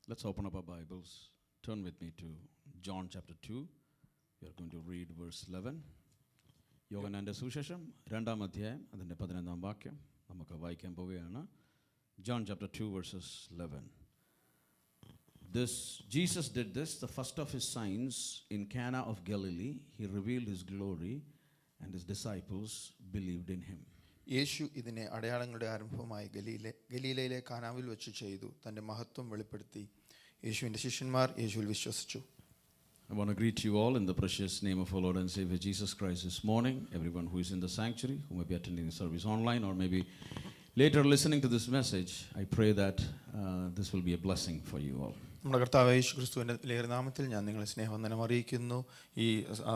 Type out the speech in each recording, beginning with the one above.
Let's open up our Bibles. Turn with me to John chapter 2. We are going to read verse 11. യോഹന്നാന്റെ സുവിശേഷം 2-ാം അധ്യായം അതിൻ്റെ 11-ാം വാക്യം നമുക്ക് വായിക്കാൻ പോവുകയാണ്. John chapter 2 verses 11. Jesus did this, the first of his signs in Cana of Galilee. He revealed his glory and his disciples believed in him. യേശു ഇതിനെ അടയാളങ്ങളുടെ ആരംഭമായി ഗലീലയിലെ കാനാവിൽ വെച്ച് ചെയ്തു. തൻ്റെ മഹത്വം വെളിപ്പെടുത്തി. യേശുവിൻ്റെ ശിഷ്യന്മാർ യേശുവിൽ വിശ്വസിച്ചു. I want to greet you all in the precious name of our Lord and Savior Jesus Christ this morning. Everyone who is in the sanctuary, who may be attending the service online or maybe later listening to this message, I pray that this will be a blessing for you all. നമ്മുടെ കർത്താവ് യേശു ക്രിസ്തുവിൻ്റെ വിലയേറിയ നാമത്തിൽ ഞാൻ നിങ്ങളെ സ്നേഹവന്ദനം അറിയിക്കുന്നു. ഈ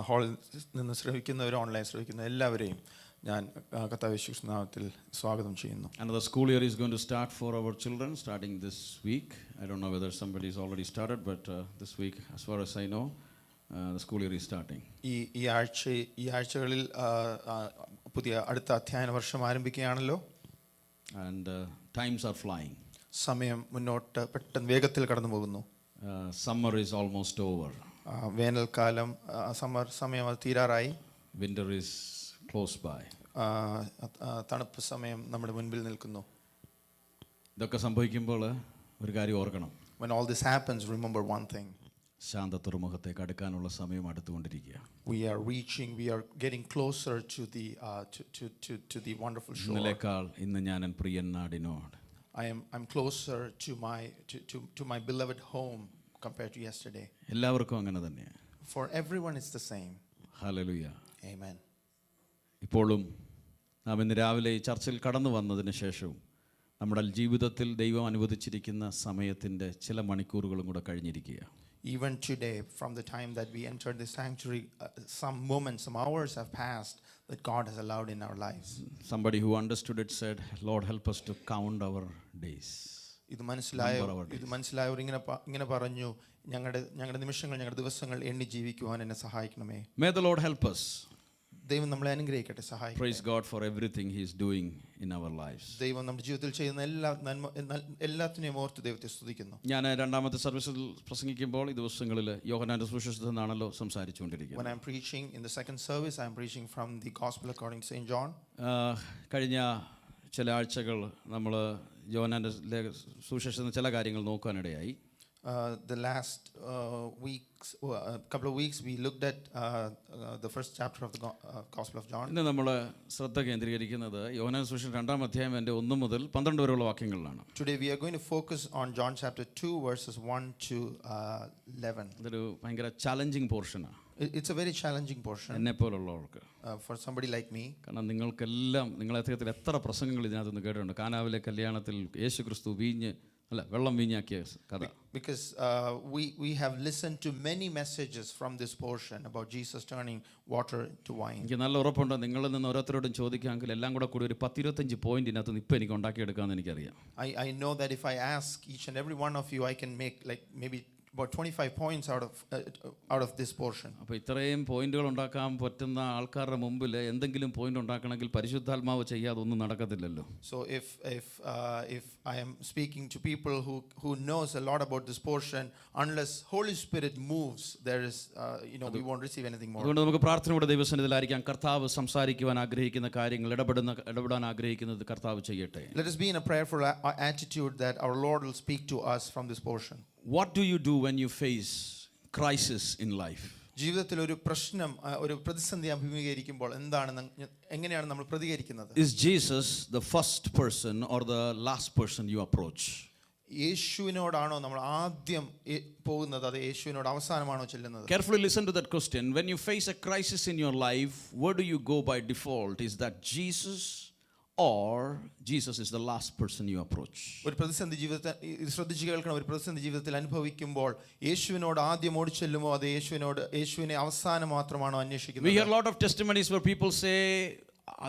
ഹാളിൽ നിന്ന് ശ്രവിക്കുന്നവരും ഓൺലൈൻ ശ്രവിക്കുന്ന എല്ലാവരെയും ഞാൻ കർത്താവ് യേശു ക്രിസ്തു നാമത്തിൽ സ്വാഗതം ചെയ്യുന്നു. Another school year is going to start for our children starting this week. I don't know whether somebody has already started, but this week, as far as I know, the school year is starting. ഈ ആഴ്ചകളിൽ പുതിയ അടുത്ത അധ്യയന വർഷം ആരംഭിക്കുകയാണല്ലോ. And times are flying. സമയം മുന്നോട്ട് പെട്ടെന്ന് വേഗത്തിൽ കടന്നു പോകുന്നു. Summer is almost over. വേനൽക്കാലം സമയം അത് തീരാറായി. Winter is close by. തണുപ്പ് സമയം നമ്മുടെ മുൻപിൽ നിൽക്കുന്നു. ഇതൊക്കെ സംഭവിക്കുമ്പോൾ ഒരു കാര്യം ഓർക്കണം. When all this happens, remember one thing. Shantha തുറമുഖത്തേക്ക് അടുക്കാനുള്ള സമയം അടുത്തുകൊണ്ടിരിക്കുക. We are getting closer to the wonderful shore. ഇന്നലേക്കാൾ ഇന്ന് ഞാൻ എൻ പ്രിയൻ നാടിനോട്. I'm closer to my beloved home compared to yesterday. എല്ലാവർക്കും അങ്ങനെ തന്നെയാണ്. For everyone it's the same. Hallelujah. Amen. ഇപ്പോഴും നാം ഇന്ന് രാവിലെ ഈ ചർച്ചിൽ കടന്നു വന്നതിന് ശേഷവും നമ്മുടെ ജീവിതത്തിൽ ദൈവം അനുവദിച്ചിരിക്കുന്ന സമയത്തിൻ്റെ ചില മണിക്കൂറുകളും കൂടെ കഴിഞ്ഞിരിക്കുക. Even today, from the time that we entered the sanctuary, some moments, some hours have passed that God has allowed in our lives. Somebody who understood it said, Lord, help us to count our days. ഇത് മനസ്സിലായവർ ഇങ്ങനെ പറഞ്ഞു, ഞങ്ങളുടെ നിമിഷങ്ങൾ, ഞങ്ങളുടെ ദിവസങ്ങൾ എണ്ണി ജീവിക്കുവാൻ എന്നെ സഹായിക്കണമേ. May the Lord help us. ദൈവം നമ്മളെ അനുഗ്രഹിക്കട്ടെ, സഹായിക്കട്ടെ. Praise God for everything He is doing in our lives. ദൈവം നമ്മുടെ ജീവിതത്തിൽ ചെയ്യുന്ന എല്ലാത്തിനെയും ഓർത്ത് ദൈവത്തെ സ്തുതിക്കുന്നു. ഞാൻ രണ്ടാമത്തെ സർവീസിൽ പ്രസംഗിക്കുമ്പോൾ ഈ ദിവസങ്ങളിൽ യോഹന്നാന്റെ സുവിശേഷത്തിൽ നിന്നാണല്ലോ സംസാരിച്ചുകൊണ്ടിരിക്കുന്നത്. When I'm preaching in the second service, I'm preaching from the Gospel according to St. John. കഴിഞ്ഞ ചില ആഴ്ചകൾ നമ്മൾ യോഹന്നാന്റെ സുവിശേഷത്തിൽ ചില കാര്യങ്ങൾ നോക്കാനിടയായി. The last couple of weeks we looked at the first chapter of the Gospel of John. ഇന്ന് നമ്മൾ ശ്രദ്ധ കേന്ദ്രീകരിക്കുന്നത് യോഹന്നാന്റെ സുവിശേഷം 2-ാം അധ്യായം 1 മുതൽ 12 വരെയുള്ള വാക്യങ്ങളിലാണ്. Today we are going to focus on John chapter 2 verses 1 to 11. ഇതൊരു ഭയങ്കര ചാലഞ്ചിങ് പോർഷനാണ്. It's a very challenging portion. എന്നെപ്പോലുള്ളവർക്ക്. For somebody like me. കാരണം നിങ്ങളെ അദ്ദേഹത്തിൽ എത്ര പ്രസംഗങ്ങൾ ഇതിനകത്തുനിന്ന് കേട്ടിട്ടുണ്ട്. കാനാവിലെ കല്യാണത്തിൽ യേശു ക്രിസ്തു വെള്ളം വീഞ്ഞാക്കിയ കഥ. Because we have listened to many messages from this portion about Jesus turning water to wine. എനിക്ക് നല്ല ഉറപ്പുണ്ട് നിങ്ങളിൽ നിന്ന് ഓരോരുത്തരോടും ചോദിക്കാമെങ്കിൽ എല്ലാം കൂടെ കൂടി ഒരു 10-25 പോയിന്റ് ഇതിനകത്ത് ഇപ്പോൾ എനിക്ക് ഉണ്ടാക്കിയെടുക്കാമെന്ന് എനിക്കറിയാം. I know that if I ask each and every one of you, I can make like maybe about 25 points out of this portion. അപ്പോൾ ഇത്രയും പോയിന്റുകൾ ഉണ്ടാക്കാൻ പറ്റുന്ന ആൾക്കാരുടെ മുമ്പിൽ എന്തെങ്കിലും പോയിന്റ് ഉണ്ടാക്കണമെങ്കിൽ പരിശുദ്ധാത്മാവ് ചെയ്യാതെ ഒന്നും നടക്കത്തില്ലല്ലോ. So if I am speaking to people who knows a lot about this portion, unless Holy Spirit moves, there is we won't receive anything more. അതുകൊണ്ട് നമുക്ക് പ്രാർത്ഥനയോടെ ദൈവസന്നിധിയിലായിരിക്കാം. കർത്താവ് സംസാരിക്കുവാൻ ആഗ്രഹിക്കുന്ന കാര്യങ്ങൾ ഇടപെടാൻ ആഗ്രഹിക്കുന്നത് കർത്താവ് ചെയ്യട്ടെ. Let us be in a prayerful attitude that our Lord will speak to us from this portion. What do you do when you face crisis in life? ജീവിതത്തിൽ ഒരു പ്രശ്നം, ഒരു പ്രതിസന്ധി അഭിമുഖീകരിക്കുമ്പോൾ എങ്ങനെയാണ് നമ്മൾ പ്രതികരിക്കുന്നത്? Is Jesus the first person or the last person you approach? യേശുവിനോടാണോ നമ്മൾ ആദ്യം പോകുന്നത്, അത് യേശുവിനോട് അവസാനമാണോ ചെല്ലുന്നത്? Carefully listen to that question. When you face a crisis in your life, where do you go by default? Is that Jesus or Jesus is the last person you approach? ഒരു പ്രതിസന്ധി ജീവിതത്തിൽ ശ്രദ്ധിച്ചു കേൾക്കണം. ഒരു പ്രതിസന്ധി ജീവിതത്തിൽ അനുഭവിക്കുമ്പോൾ യേശുവിനോട് ആദ്യം ഓടിച്ചെല്ലുമോ, അത് യേശുവിനെ അവസാനം മാത്രമാണോ അന്വേഷിക്കുന്നത്? We hear a lot of testimonies where people say,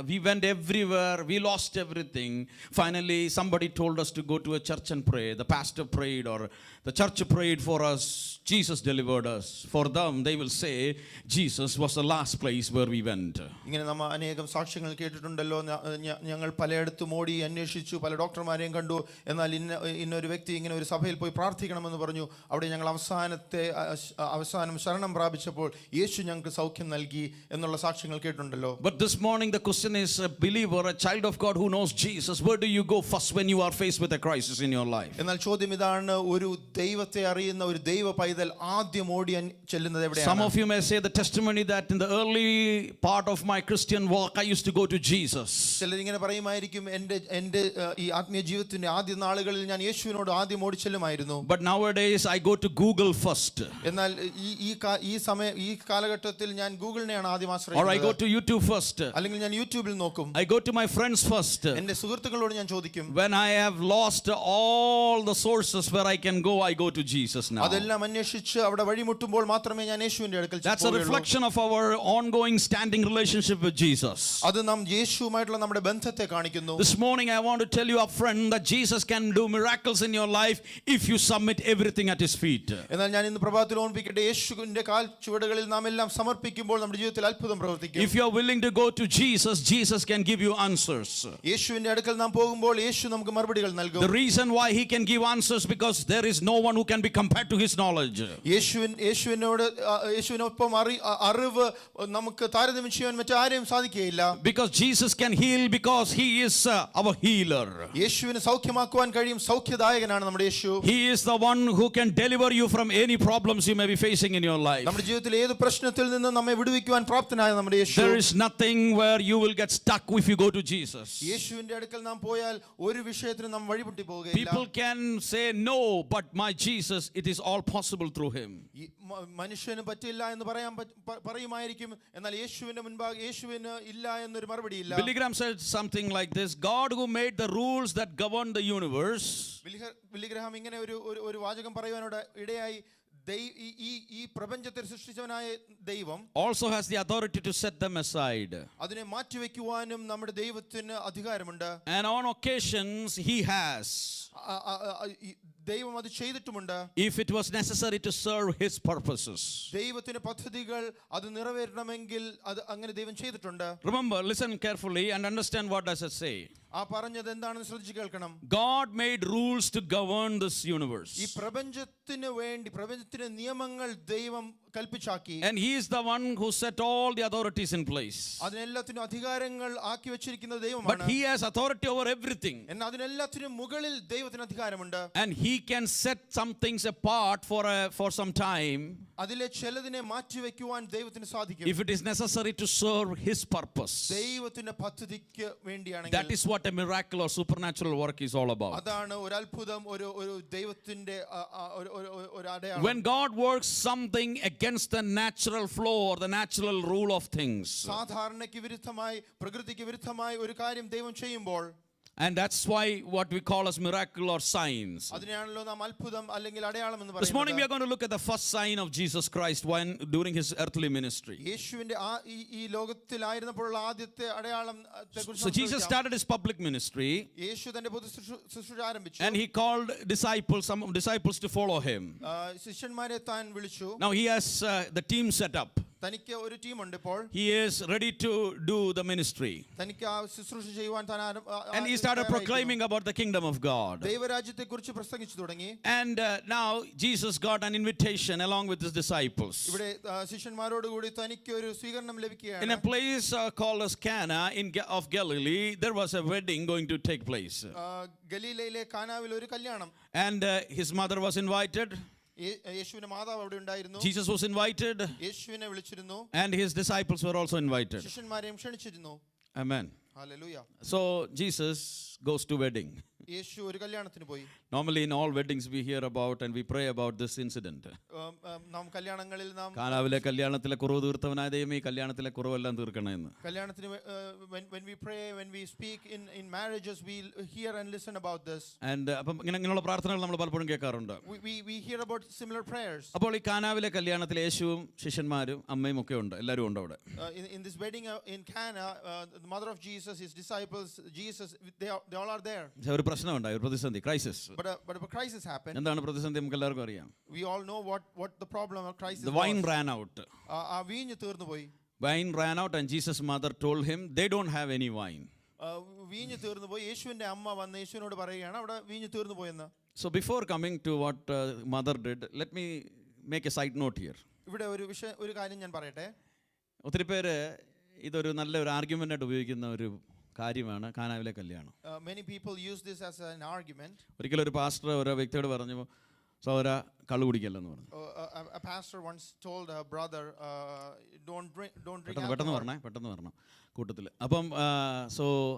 We went everywhere. We lost everything. Finally, somebody told us to go to a church and pray. The pastor prayed, or the church prayed for us. Jesus delivered us. For them, they will say, Jesus was the last place where we went. ഇങ്ങനെ നമ്മൾ അനേകം സാക്ഷ്യങ്ങൾ കേട്ടിട്ടുണ്ടല്ലോ. ഞങ്ങൾ പലയിടത്തും ഓടി അന്വേഷിച്ചു, പല ഡോക്ടർമാരെയും കണ്ടു, എന്നാൽ ഇന്നൊരു വ്യക്തി ഇങ്ങനെ ഒരു സഭയിൽ പോയി പ്രാർത്ഥിക്കണമെന്ന് പറഞ്ഞു. അവിടെ ഞങ്ങൾ അവസാനം ശരണം പ്രാപിച്ചപ്പോൾ യേശു ഞങ്ങൾക്ക് സൗഖ്യം നൽകി എന്നുള്ള സാക്ഷ്യങ്ങൾ കേട്ടിട്ടുണ്ടല്ലോ. But this morning the question is, a believer, a child of God who knows Jesus, where do you go first when you are faced with a crisis in your life? എന്നാൽ ചോദ്യം ഇതാണ്, ഒരു ദൈവത്തെ അറിയുന്ന ഒരു ദൈവ പൈതൽ ആദ്യം ഓടി ചെല്ലുന്നത് എവിടെയാണ്? Some of you may say the testimony that in the early part of my Christian walk I used to go to Jesus. ചിലർ ഇങ്ങനെ പറയുമായിരിക്കും, എൻ്റെ ഈ ആത്മീയ ജീവിതത്തിന്റെ ആദ്യ നാളുകളിൽ ഞാൻ യേശുവിനോട് ആദ്യം ഓടി ചെല്ലുമായിരുന്നു. But nowadays I go to Google first. എന്നാൽ ഈ കാലഘട്ടത്തിൽ ഞാൻ ഗൂഗിളിനെയാണ് ആദ്യം Or I ആശ്രയിക്കുന്നത്. go to YouTube first. അല്ലെങ്കിൽ ഞാൻ യൂട്യൂബിൽ നോക്കും. I go to my friends first. എൻ്റെ സുഹൃത്തുക്കളോട് ഞാൻ ചോദിക്കും. When I have lost all the sources where I can go, I go to Jesus now. അതെല്ലാം അന്വേഷിച്ച് അവിടെ വഴിമുട്ടുമ്പോൾ മാത്രമേ ഞാൻ യേശുവിന്റെ അടുക്കൽ That's a reflection of our ongoing standing relationship with Jesus. അത് നാം യേശുവുമായിട്ടുള്ള നമ്മുടെ ബന്ധത്തെ കാണിക്കുന്നു. This morning I want to tell you up front that Jesus can do miracles in your life if you submit everything at his feet. എന്നാൽ ഞാൻ ഇന്ന് പ്രഭാതത്തിൽ ഓർമ്മിപ്പിക്കട്ടെ, യേശുവിന്റെ കാൽ ചുവടുകളിൽ നാം എല്ലാം സമർപ്പിക്കുമ്പോൾ നമ്മുടെ ജീവിതത്തിൽ അത്ഭുതം പ്രവർത്തിക്കും. If you are willing to go to Jesus, Jesus can give you answers. യേശുവിന്റെ അടുക്കൽ നാം പോകുമ്പോൾ യേശു നമുക്ക് മറുപടികൾ നൽകും. The reason why he can give answers because there is no one who can be compared to his knowledge. യേശുവിനൊപ്പം അറിവ് നമുക്ക് താരതമ്യം ചെയ്യാൻ മറ്റാരെയും സാധിക്കുകയില്ല. Because Jesus can heal because he is our healer. യേശുവിനെ സൗഖ്യമാക്കുവാൻ കഴിയും. സൗഖ്യദായകനാണ് നമ്മുടെ യേശു. He is the one who can deliver you from any problems you may be facing in your life. നമ്മുടെ ജീവിതത്തിൽ ഏത് പ്രശ്നത്തിൽ നിന്നും നമ്മെ വിടുവിക്കുവാൻ പ്രാപ്തനായ നമ്മുടെ യേശു. There is nothing where you will get stuck if you go to Jesus. യേശുവിന്റെ അടുക്കൽ നാം പോയാൽ ഒരു വിഷയത്തിനും നാം വഴിമുട്ടി പോവുകയില്ല. People can say no, but my Jesus, it is all possible through him. മനുഷ്യന് പറ്റില്ല എന്ന് പറയുമായിരിക്കും, എന്നാൽ യേശുവിന്റെ മുൻപാകെ യേശുവിന് ഇല്ല എന്നൊരു മറുപടിയില്ല. Billy Graham said something like this: God who made the rules that govern the universe. Billy Graham ഇങ്ങനെ ഒരു വാചകം പറയുവാനോട് ഇടയായി. ഈ പ്രപഞ്ചത്തെ സൃഷ്ടിച്ചവനായ ദൈവം also has the authority to set them aside. അതിനെ മാറ്റിവെക്കുവാനും നമ്മുടെ ദൈവത്തിന് അധികാരമുണ്ട്. And on occasions he has. ദൈവം അത് ചെയ്തിട്ടുമുണ്ട്. If it was necessary to serve his purposes. ദൈവത്തിന്റെ പദ്ധതികൾ അത് നിറവേറണമെങ്കിൽ അത് അങ്ങനെ ദൈവം ചെയ്തിട്ടുണ്ട്. Remember, listen carefully and understand what does it say. ആ പറഞ്ഞത് എന്താണെന്ന് ശ്രദ്ധിച്ച് കേൾക്കണം. God made rules to govern this universe. ഈ പ്രപഞ്ചത്തിന് വേണ്ടി പ്രപഞ്ചത്തിന്റെ നിയമങ്ങൾ ദൈവം കൽപ്പിച്ചാക്കി. And he is the one who set all the authorities in place. അതിനെല്ലാത്തിനും അധികാരങ്ങൾ ആക്കി വെച്ചിരിക്കുന്നത് ദൈവമാണ്. But he has authority over everything. എന്നാൽ അതിനെല്ലാത്തിനും മുകളിൽ ദൈവത്തിന് അധികാരമുണ്ട്. And he can set some things apart for some time. അതിലെ ചിലതിനെ മാറ്റിവെക്കുവാൻ ദൈവത്തിന് സാധിക്കും. If it is necessary to serve his purpose. ദൈവത്തിന്റെ പദ്ധതിക്ക് വേണ്ടിയാണെങ്കിൽ. That is what a miracle or supernatural work is all about. അതാണ് ഒരു അത്ഭുതം, ഒരു ദൈവത്തിന്റെ ഒരു അടയാളം. When God works something against the natural flow or the natural rule of things. സാധാരണയ്ക്ക് വിരുദ്ധമായി പ്രകൃതിക്ക് വിരുദ്ധമായി ഒരു കാര്യം ദൈവം ചെയ്യുമ്പോൾ. And that's why what we call as miracle or signs. അതിനെയാണല്ലോ നാം അത്ഭുതം അല്ലെങ്കിൽ അടയാളം എന്ന് പറയുന്നത്. This morning we are going to look at the first sign of Jesus Christ during his earthly ministry. യേശുവിന്റെ ഈ ലോകത്തിലായിരുന്നപ്പോഴുള്ള ആദ്യത്തെ അടയാളത്തെക്കുറിച്ച്. So Jesus started his public ministry. യേശു തന്റെ പൊതു ശുശ്രൂഷ ആരംഭിച്ചു. And he called some disciples to follow him. ശിഷ്യന്മാരെ താൻ വിളിച്ചു. Now he has the team set up. തനിക്ക് ഒരു ടീമുണ്ട് ഇപ്പോൾ. He is ready to do the ministry. തനിക്ക് ആ ശുശ്രൂഷ ചെയ്യുവാൻ താൻ And he started proclaiming about the kingdom of God. ദൈവരാജ്യത്തെക്കുറിച്ച് പ്രസംഗിച്ചു തുടങ്ങി. And now Jesus got an invitation along with his disciples. ഇവിടെ ശിഷ്യന്മാരോട് കൂടി തനിക്ക് ഒരു സ്വീകരണം ലഭിക്കുകയാണ്. In a place called as Cana of Galilee, there was a wedding going to take place. ഗലീലയിലെ കാനാവിൽ ഒരു കല്യാണം. And his mother was invited. യേശുവിന്റെ മാതാവ് അവിടെ ഉണ്ടായിരുന്നു. Jesus was invited. യേശുവിനെ വിളിച്ചിരുന്നു. And his disciples were also invited. ശിഷ്യന്മാരെയും ക്ഷണിച്ചിരുന്നു. Amen. Hallelujah. So Jesus goes to wedding. യേശു ഒരു കല്യാണത്തിന് പോയി. Normally in all weddings we hear about and we pray about this incident. നാം കല്യാണങ്ങളിൽ നാം കാനാവിലെ കല്യാണത്തിലെ കുറവ് തീർത്തവനായ ദൈവമേ ഈ കല്യാണത്തിലെ കുറവെല്ലാം തീർക്കണമെന്ന്. കല്യാണത്തിന് when we pray, when we speak in marriages, we hear and listen about this. And അപ്പം ഇങ്ങനെയുള്ള പ്രാർത്ഥനകൾ നമ്മൾ പലപ്പോഴും കേൾക്കാറുണ്ട്. We hear about similar prayers. അപ്പോൾ ഈ കാനാവിലെ കല്യാണത്തിൽ യേശുവും ശിഷ്യന്മാരും അമ്മയും ഒക്കെ ഉണ്ട്, എല്ലാവരും ഉണ്ട് അവിടെ. In this wedding in Cana, the mother of Jesus, his disciples, Jesus, they all are there. ഒരു പ്രശ്നമുണ്ടായി, ഒരു പ്രതിസന്ധി, crisis. But a crisis happened. എന്താണ് പ്രതിസന്ധി നമുക്ക് എല്ലാവർക്കും അറിയാം. We all know what the problem or crisis The wine ran out. ആ വീഞ്ഞ് തീർന്നു പോയി. Wine ran out and Jesus' mother told him they don't have any wine. വീഞ്ഞ് തീർന്നു പോയി. യേശുവിന്റെ അമ്മ വന്ന് യേശുവിനോട് പറയുകയാണ് അവിടെ വീഞ്ഞ് തീർന്നു പോയെന്ന്. So before coming to what mother did, let me make a side note here. ഇവിടെ ഒരു കാര്യം ഞാൻ പറയട്ടെ. ഒത്തിരി പേര് ഇതൊരു നല്ലൊരു ആർഗ്യുമെൻ്റായിട്ട് ഉപയോഗിക്കുന്ന ഒരു കാര്യമാണ് കാനാവിലെ കല്യാണം. Many people use this as an argument. ഒരിക്കലും ഒരു പാസ്റ്റർ ഒരു വ്യക്തിയോട് പറഞ്ഞു, സഹോദര കള്ളു കുടിക്കല്ലെന്ന് പറഞ്ഞു. A pastor once told a brother, don't drink പെട്ടെന്ന് പറഞ്ഞു കൂട്ടത്തിൽ. അപ്പം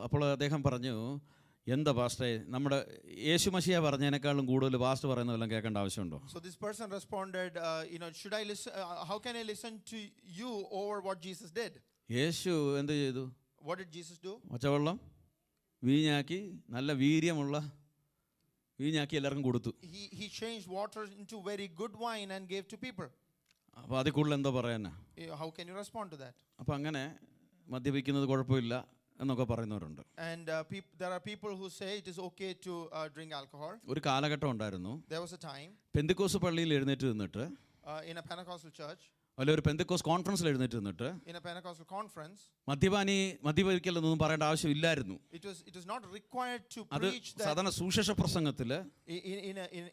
അപ്പോൾ അദ്ദേഹം പറഞ്ഞു, എന്താ പാസ്റ്ററെ, നമ്മുടെ യേശു മശിഹ പറഞ്ഞതിനേക്കാളും കൂടുതൽ പാസ്റ്റർ പറയുന്നതെല്ലാം കേൾക്കേണ്ട ആവശ്യമുണ്ടോ? So this person responded, should I listen, how can I listen to you over what Jesus did? യേശു എന്ത് ചെയ്തു? What did Jesus do? പച്ചവെള്ളം വീഞ്ഞാക്കി, നല്ല വീര്യമുള്ള വീഞ്ഞാക്കി എല്ലാവർക്കും കൊടുത്തു. He changed water into very good wine and gave to people. അപ്പോൾ അതിൽ കൂടുതൽ എന്തോ പറയാനാ? How can you respond to that? അപ്പോൾ അങ്ങനെ മദ്യപിക്കുന്നത് കുഴപ്പമില്ല എന്നൊക്കെ പറയുന്നവരുണ്ട്. And there are people who say it is okay to drink alcohol. ഒരു കാലഘട്ടം ഉണ്ടായിരുന്നു, There was a time പെന്തിക്കോസ് പള്ളിയിൽ എഴുന്നേറ്റ് നിന്നിട്ട്, in a Pentecostal church, അല്ല ഒരു പെന്തിക്കോസ് കോൺഫറൻസിൽ എഴുന്നേറ്റ് നിന്നിട്ട്, in a Pentecostal conference, മദ്യപിക്കലെന്നൊന്നും പറയേണ്ട ആവശ്യമില്ലായിരുന്നു. it was not required to അത് preach that സാധാരണ സുവിശേഷ പ്രസംഗത്തിൽ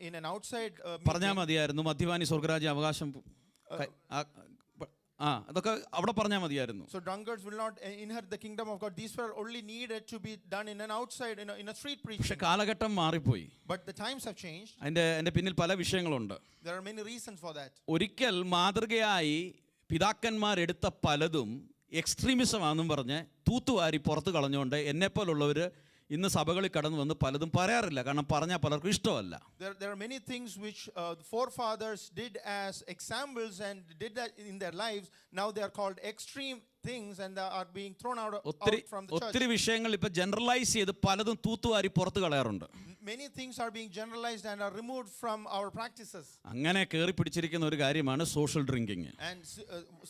in an outside പറഞ്ഞാൽ മതിയായിരുന്നു, മദ്യപാനി സ്വർഗരാജ്യ അവകാശം അതൊക്കെ അവിടെ പറഞ്ഞാൽ മതിയായിരുന്നു. So drunkards will not inherit the kingdom of God. These were only needed to be done in an outside, in a street preaching. പക്ഷെ കാലഘട്ടം മാറിപ്പോയി. But the times have changed. അതിന്റെ പിന്നിൽ പല വിഷയങ്ങളുണ്ട്. There are many reasons for that. ഒരിക്കൽ മാതൃകയായി പിതാക്കന്മാരെടുത്ത പലതും എക്സ്ട്രീമിസം ആണെന്നും പറഞ്ഞ് തൂത്തുവാരി പുറത്ത് കളഞ്ഞുകൊണ്ട് എന്നെപ്പോലുള്ളവർ ഇന്ന് സഭകളിൽ കടന്നു വന്ന് പലതും പറയാറില്ല, കാരണം പറഞ്ഞാൽ പലർക്കും ഇഷ്ടമല്ല. There are many things which the forefathers did as examples and did that in their lives. Now they are called extreme things and are being thrown out from the church. ഒത്തിരി വിഷയങ്ങൾ ഇപ്പൊ ജനറലൈസ് ചെയ്ത് പലതും തൂത്തുവാരി പുറത്ത് കളയാറുണ്ട്. Many things are being generalized and are removed from our practices. അങ്ങനെ കേറി പിടിച്ചിരിക്കുന്ന ഒരു കാര്യമാണ് social drinking. And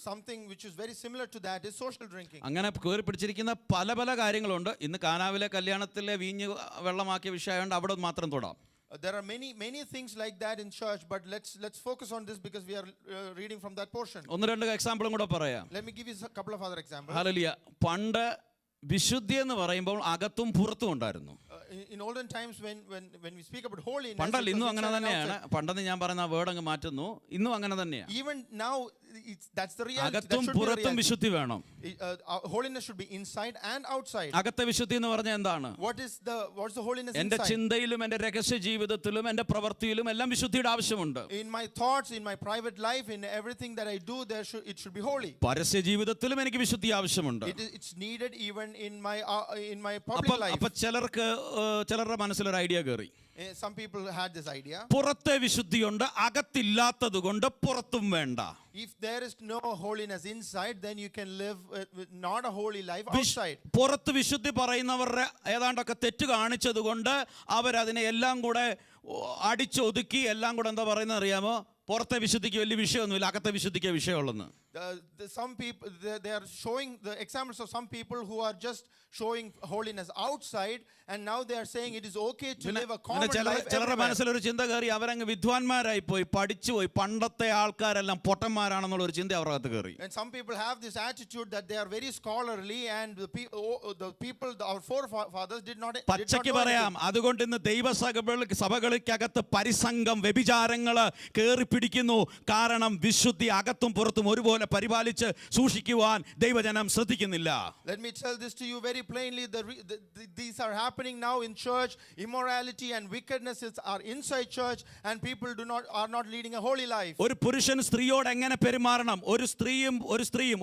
something which is very similar to that is social drinking. അങ്ങനെ കേറി പിടിച്ചിരിക്കുന്ന പല കാര്യങ്ങളുണ്ട്. ഇന്ന് കാനാവിലെ കല്യാണത്തിലെ വീഞ്ഞ് വെള്ളമാക്കിയ വിഷയമുണ്ട്, അവിടെ മാത്രം തൊടാം. There are many things like that in church, but let's focus on this because we are reading from that portion. ഒന്ന് രണ്ട് എക്സാമ്പിളും കൂടെ പറയാം. Let me give you a couple of other examples. Hallelujah. പണ്ട് വിശുദ്ധി എന്ന് പറയുമ്പോൾ അകത്തും പുറത്തും ഉണ്ടായിരുന്നു. In olden times when we speak about holiness, പണ്ടല്ല, ഇന്നും അങ്ങനെ തന്നെയാണ്. പണ്ടെന്ന് ഞാൻ പറയുന്ന വേർഡ് അങ്ങ് മാറ്റുന്നു, ഇന്നും അങ്ങനെ തന്നെയാണ്. Even now that's the reality. അകത്തും പുറത്തും വിശുദ്ധി വേണം. Holiness should be inside and outside. അകത്തെ വിശുദ്ധി എന്ന് പറഞ്ഞാൽ എന്താണ്? What's the holiness എന്റെ inside? ചിന്തയിലും എന്റെ രഹസ്യ ജീവിതത്തിലും എന്റെ പ്രവൃത്തിയിലും എല്ലാം വിശുദ്ധിയുടെ ആവശ്യമുണ്ട്. In my thoughts, in my private life, in everything that I do, it should be holy. പരസ്യ ജീവിതത്തിലും എനിക്ക് വിശുദ്ധി ആവശ്യമുണ്ട്. It's needed even in my public life. അപ്പൊ ചിലരുടെ മനസ്സിലൊരു ഐഡിയ കയറി. Some people had this idea. പുറത്തെ വിശുദ്ധിയുണ്ട്, അകത്തില്ലാത്തത് കൊണ്ട് പുറത്തും വേണ്ട. If there is no holiness inside, then you can live with not a holy life outside. പുറത്ത് വിശുദ്ധി പറയുന്നവരുടെ ഏതാണ്ടൊക്കെ തെറ്റ് കാണിച്ചത് കൊണ്ട് അവരതിനെ എല്ലാം കൂടെ അടിച്ചൊതുക്കി എല്ലാം കൂടെ എന്താ പറയുന്നത് അറിയാമോ? പുറത്തെ വിശുദ്ധിക്ക് വലിയ വിഷയമൊന്നുമില്ല, അകത്തെ വിശുദ്ധിക്ക് വിഷയമുള്ളെന്ന്. Some people they are showing the examples of some people who are just showing holiness outside, and now they are saying it is okay to live a common life. ചിലരുടെ മനസ്സിലൊരു ചിന്ത കയറി, അവരങ്ങ് വിദ്വാൻമാരായി പോയി, പഠിച്ചു പോയി, പണ്ടത്തെ ആൾക്കാരെല്ലാം പൊട്ടന്മാരാണെന്നുള്ള ഒരു ചിന്ത അവരുടെ അകത്ത് കയറി. And some people have this attitude that they are very scholarly and the people our forefathers did not. പച്ചയ്ക്ക് പറയാം, അതുകൊണ്ട് ഇന്ന് ദൈവസഭകൾക്കകത്ത് പരിസംഗം വ്യഭിചാരങ്ങള് കേറി പിടിക്കുന്നു. കാരണം വിശുദ്ധി അകത്തും പുറത്തും ഒരുപോലെ പരിപാലിച്ച് സൂക്ഷിക്കുവാൻ ദൈവജനം ശ്രദ്ധിക്കുന്നില്ല. Let me tell this to you very plainly. These are happening now in church. Immorality and wickedness are inside church, and people are not leading a holy life. ഒരു പുരുഷൻ സ്ത്രീയോട് എങ്ങനെ പെരുമാറണം, ഒരു സ്ത്രീയും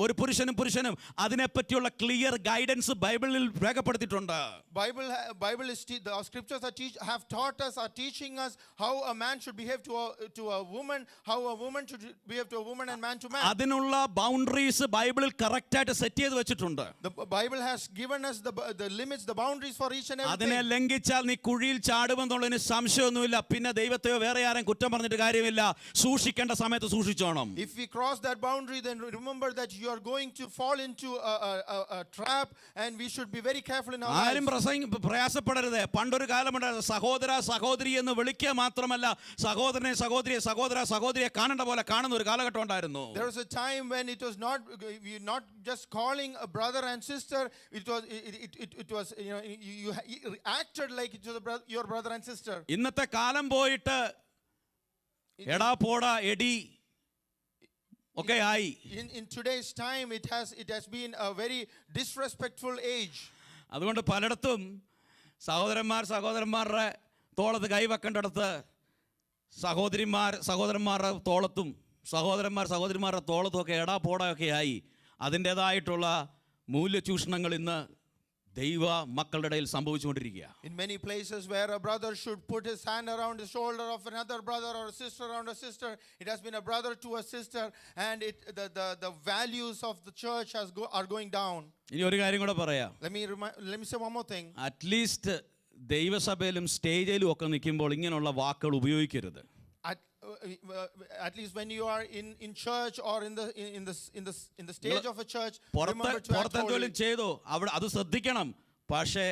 ഒരു പുരുഷനും അതിനെപ്പറ്റിയുള്ള ക്ലിയർ ഗൈഡൻസ് ബൈബിളിൽ രേഖപ്പെടുത്തിയിട്ടുണ്ട്. The scriptures have taught us, are teaching us how a man should behave to a woman, how a woman should behave to a woman, and man to man. അതിനുള്ള ബൗണ്ടറീസ് ബൈബിളിൽ correct ആയിട്ട് set ചെയ്ത് വെച്ചിട്ടുണ്ട്. The Bible has given us the limits, the boundaries for each and everything. അതിനെ ലംഘിച്ചാൽ നീ കുഴിയിൽ ചാടുമെന്നുള്ളതിന് സംശയമൊന്നുമില്ല. പിന്നെ ദൈവത്തെയോ വേറെ ആരും കുറ്റം പറഞ്ഞിട്ട് കാര്യമില്ല. സൂക്ഷിക്കേണ്ട സമയത്ത് സൂക്ഷിച്ചോണം. If we cross that boundary, then remember that you are going to fall into a trap, and we should be very careful in our lives. ആരും പ്രയാസപ്പെടരുത്. പണ്ടൊരു കാലമുണ്ടായിരുന്നു, സഹോദര സഹോദരി എന്ന് വിളിക്കുക മാത്രമല്ല, സഹോദരനെ സഹോദരിയെ കാണേണ്ട പോലെ കാണുന്ന ഒരു കാലഘട്ടം ഉണ്ടായിരുന്നു. There was a time when it was not just calling a brother and sister. It was you acted like it was your brother and sister. ഇന്നത്തെ കാലം പോയിട്ട് എടാ പോടാ എടി ഒക്കെ ആയി. In today's time, it has been a very disrespectful age. അതുകൊണ്ട് പലയിടത്തും സഹോദരന്മാരുടെ തോളത്ത് കൈവെക്കേണ്ടടുത്ത് സഹോദരന്മാരുടെ തോളത്തും സഹോദരിമാരുടെ തോളത്തും ഒക്കെ എടാ പോടാ ഒക്കെ ആയി. അതിൻ്റെതായിട്ടുള്ള മൂല്യചൂഷണങ്ങൾ ഇന്ന് ദൈവ മക്കളുടെ ഇടയിൽ സംഭവിച്ചുകൊണ്ടിരിക്കുക. In many places where a brother should put his hand around the shoulder of another brother, or a sister around a sister, it has been a brother to a sister, and the values of the church are going down. ഇനി ഒരു കാര്യം കൂടെ പറയാം. Let me say one more thing. At least ദൈവസഭയിലും സ്റ്റേജിലും ഒക്കെ നിൽക്കുമ്പോൾ ഇങ്ങനെയുള്ള വാക്കുകൾ ഉപയോഗിക്കരുത്. At least when you are in church or in the stage of a church, remember to act holy. ചെയ്തോ അവിടെ അത് ശ്രദ്ധിക്കണം. പക്ഷേ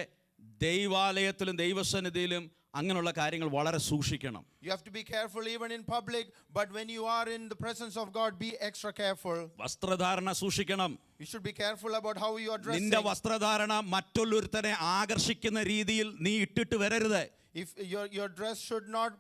ദൈവാലയത്തിലും ദൈവസന്നിധിയിലും അങ്ങനെയുള്ള കാര്യങ്ങൾ വളരെ സൂക്ഷിക്കണം. You have to be careful even in public, but when you are in the presence of God, be extra careful. വസ്ത്രധാരണ സൂക്ഷിക്കണം. You should be careful about how you are dressing. നിന്റെ വസ്ത്രധാരണ മറ്റുള്ളൊരുത്തനെ ആകർഷിക്കുന്ന രീതിയിൽ നീ ഇട്ടിട്ട് വരരുത്. If your dress should not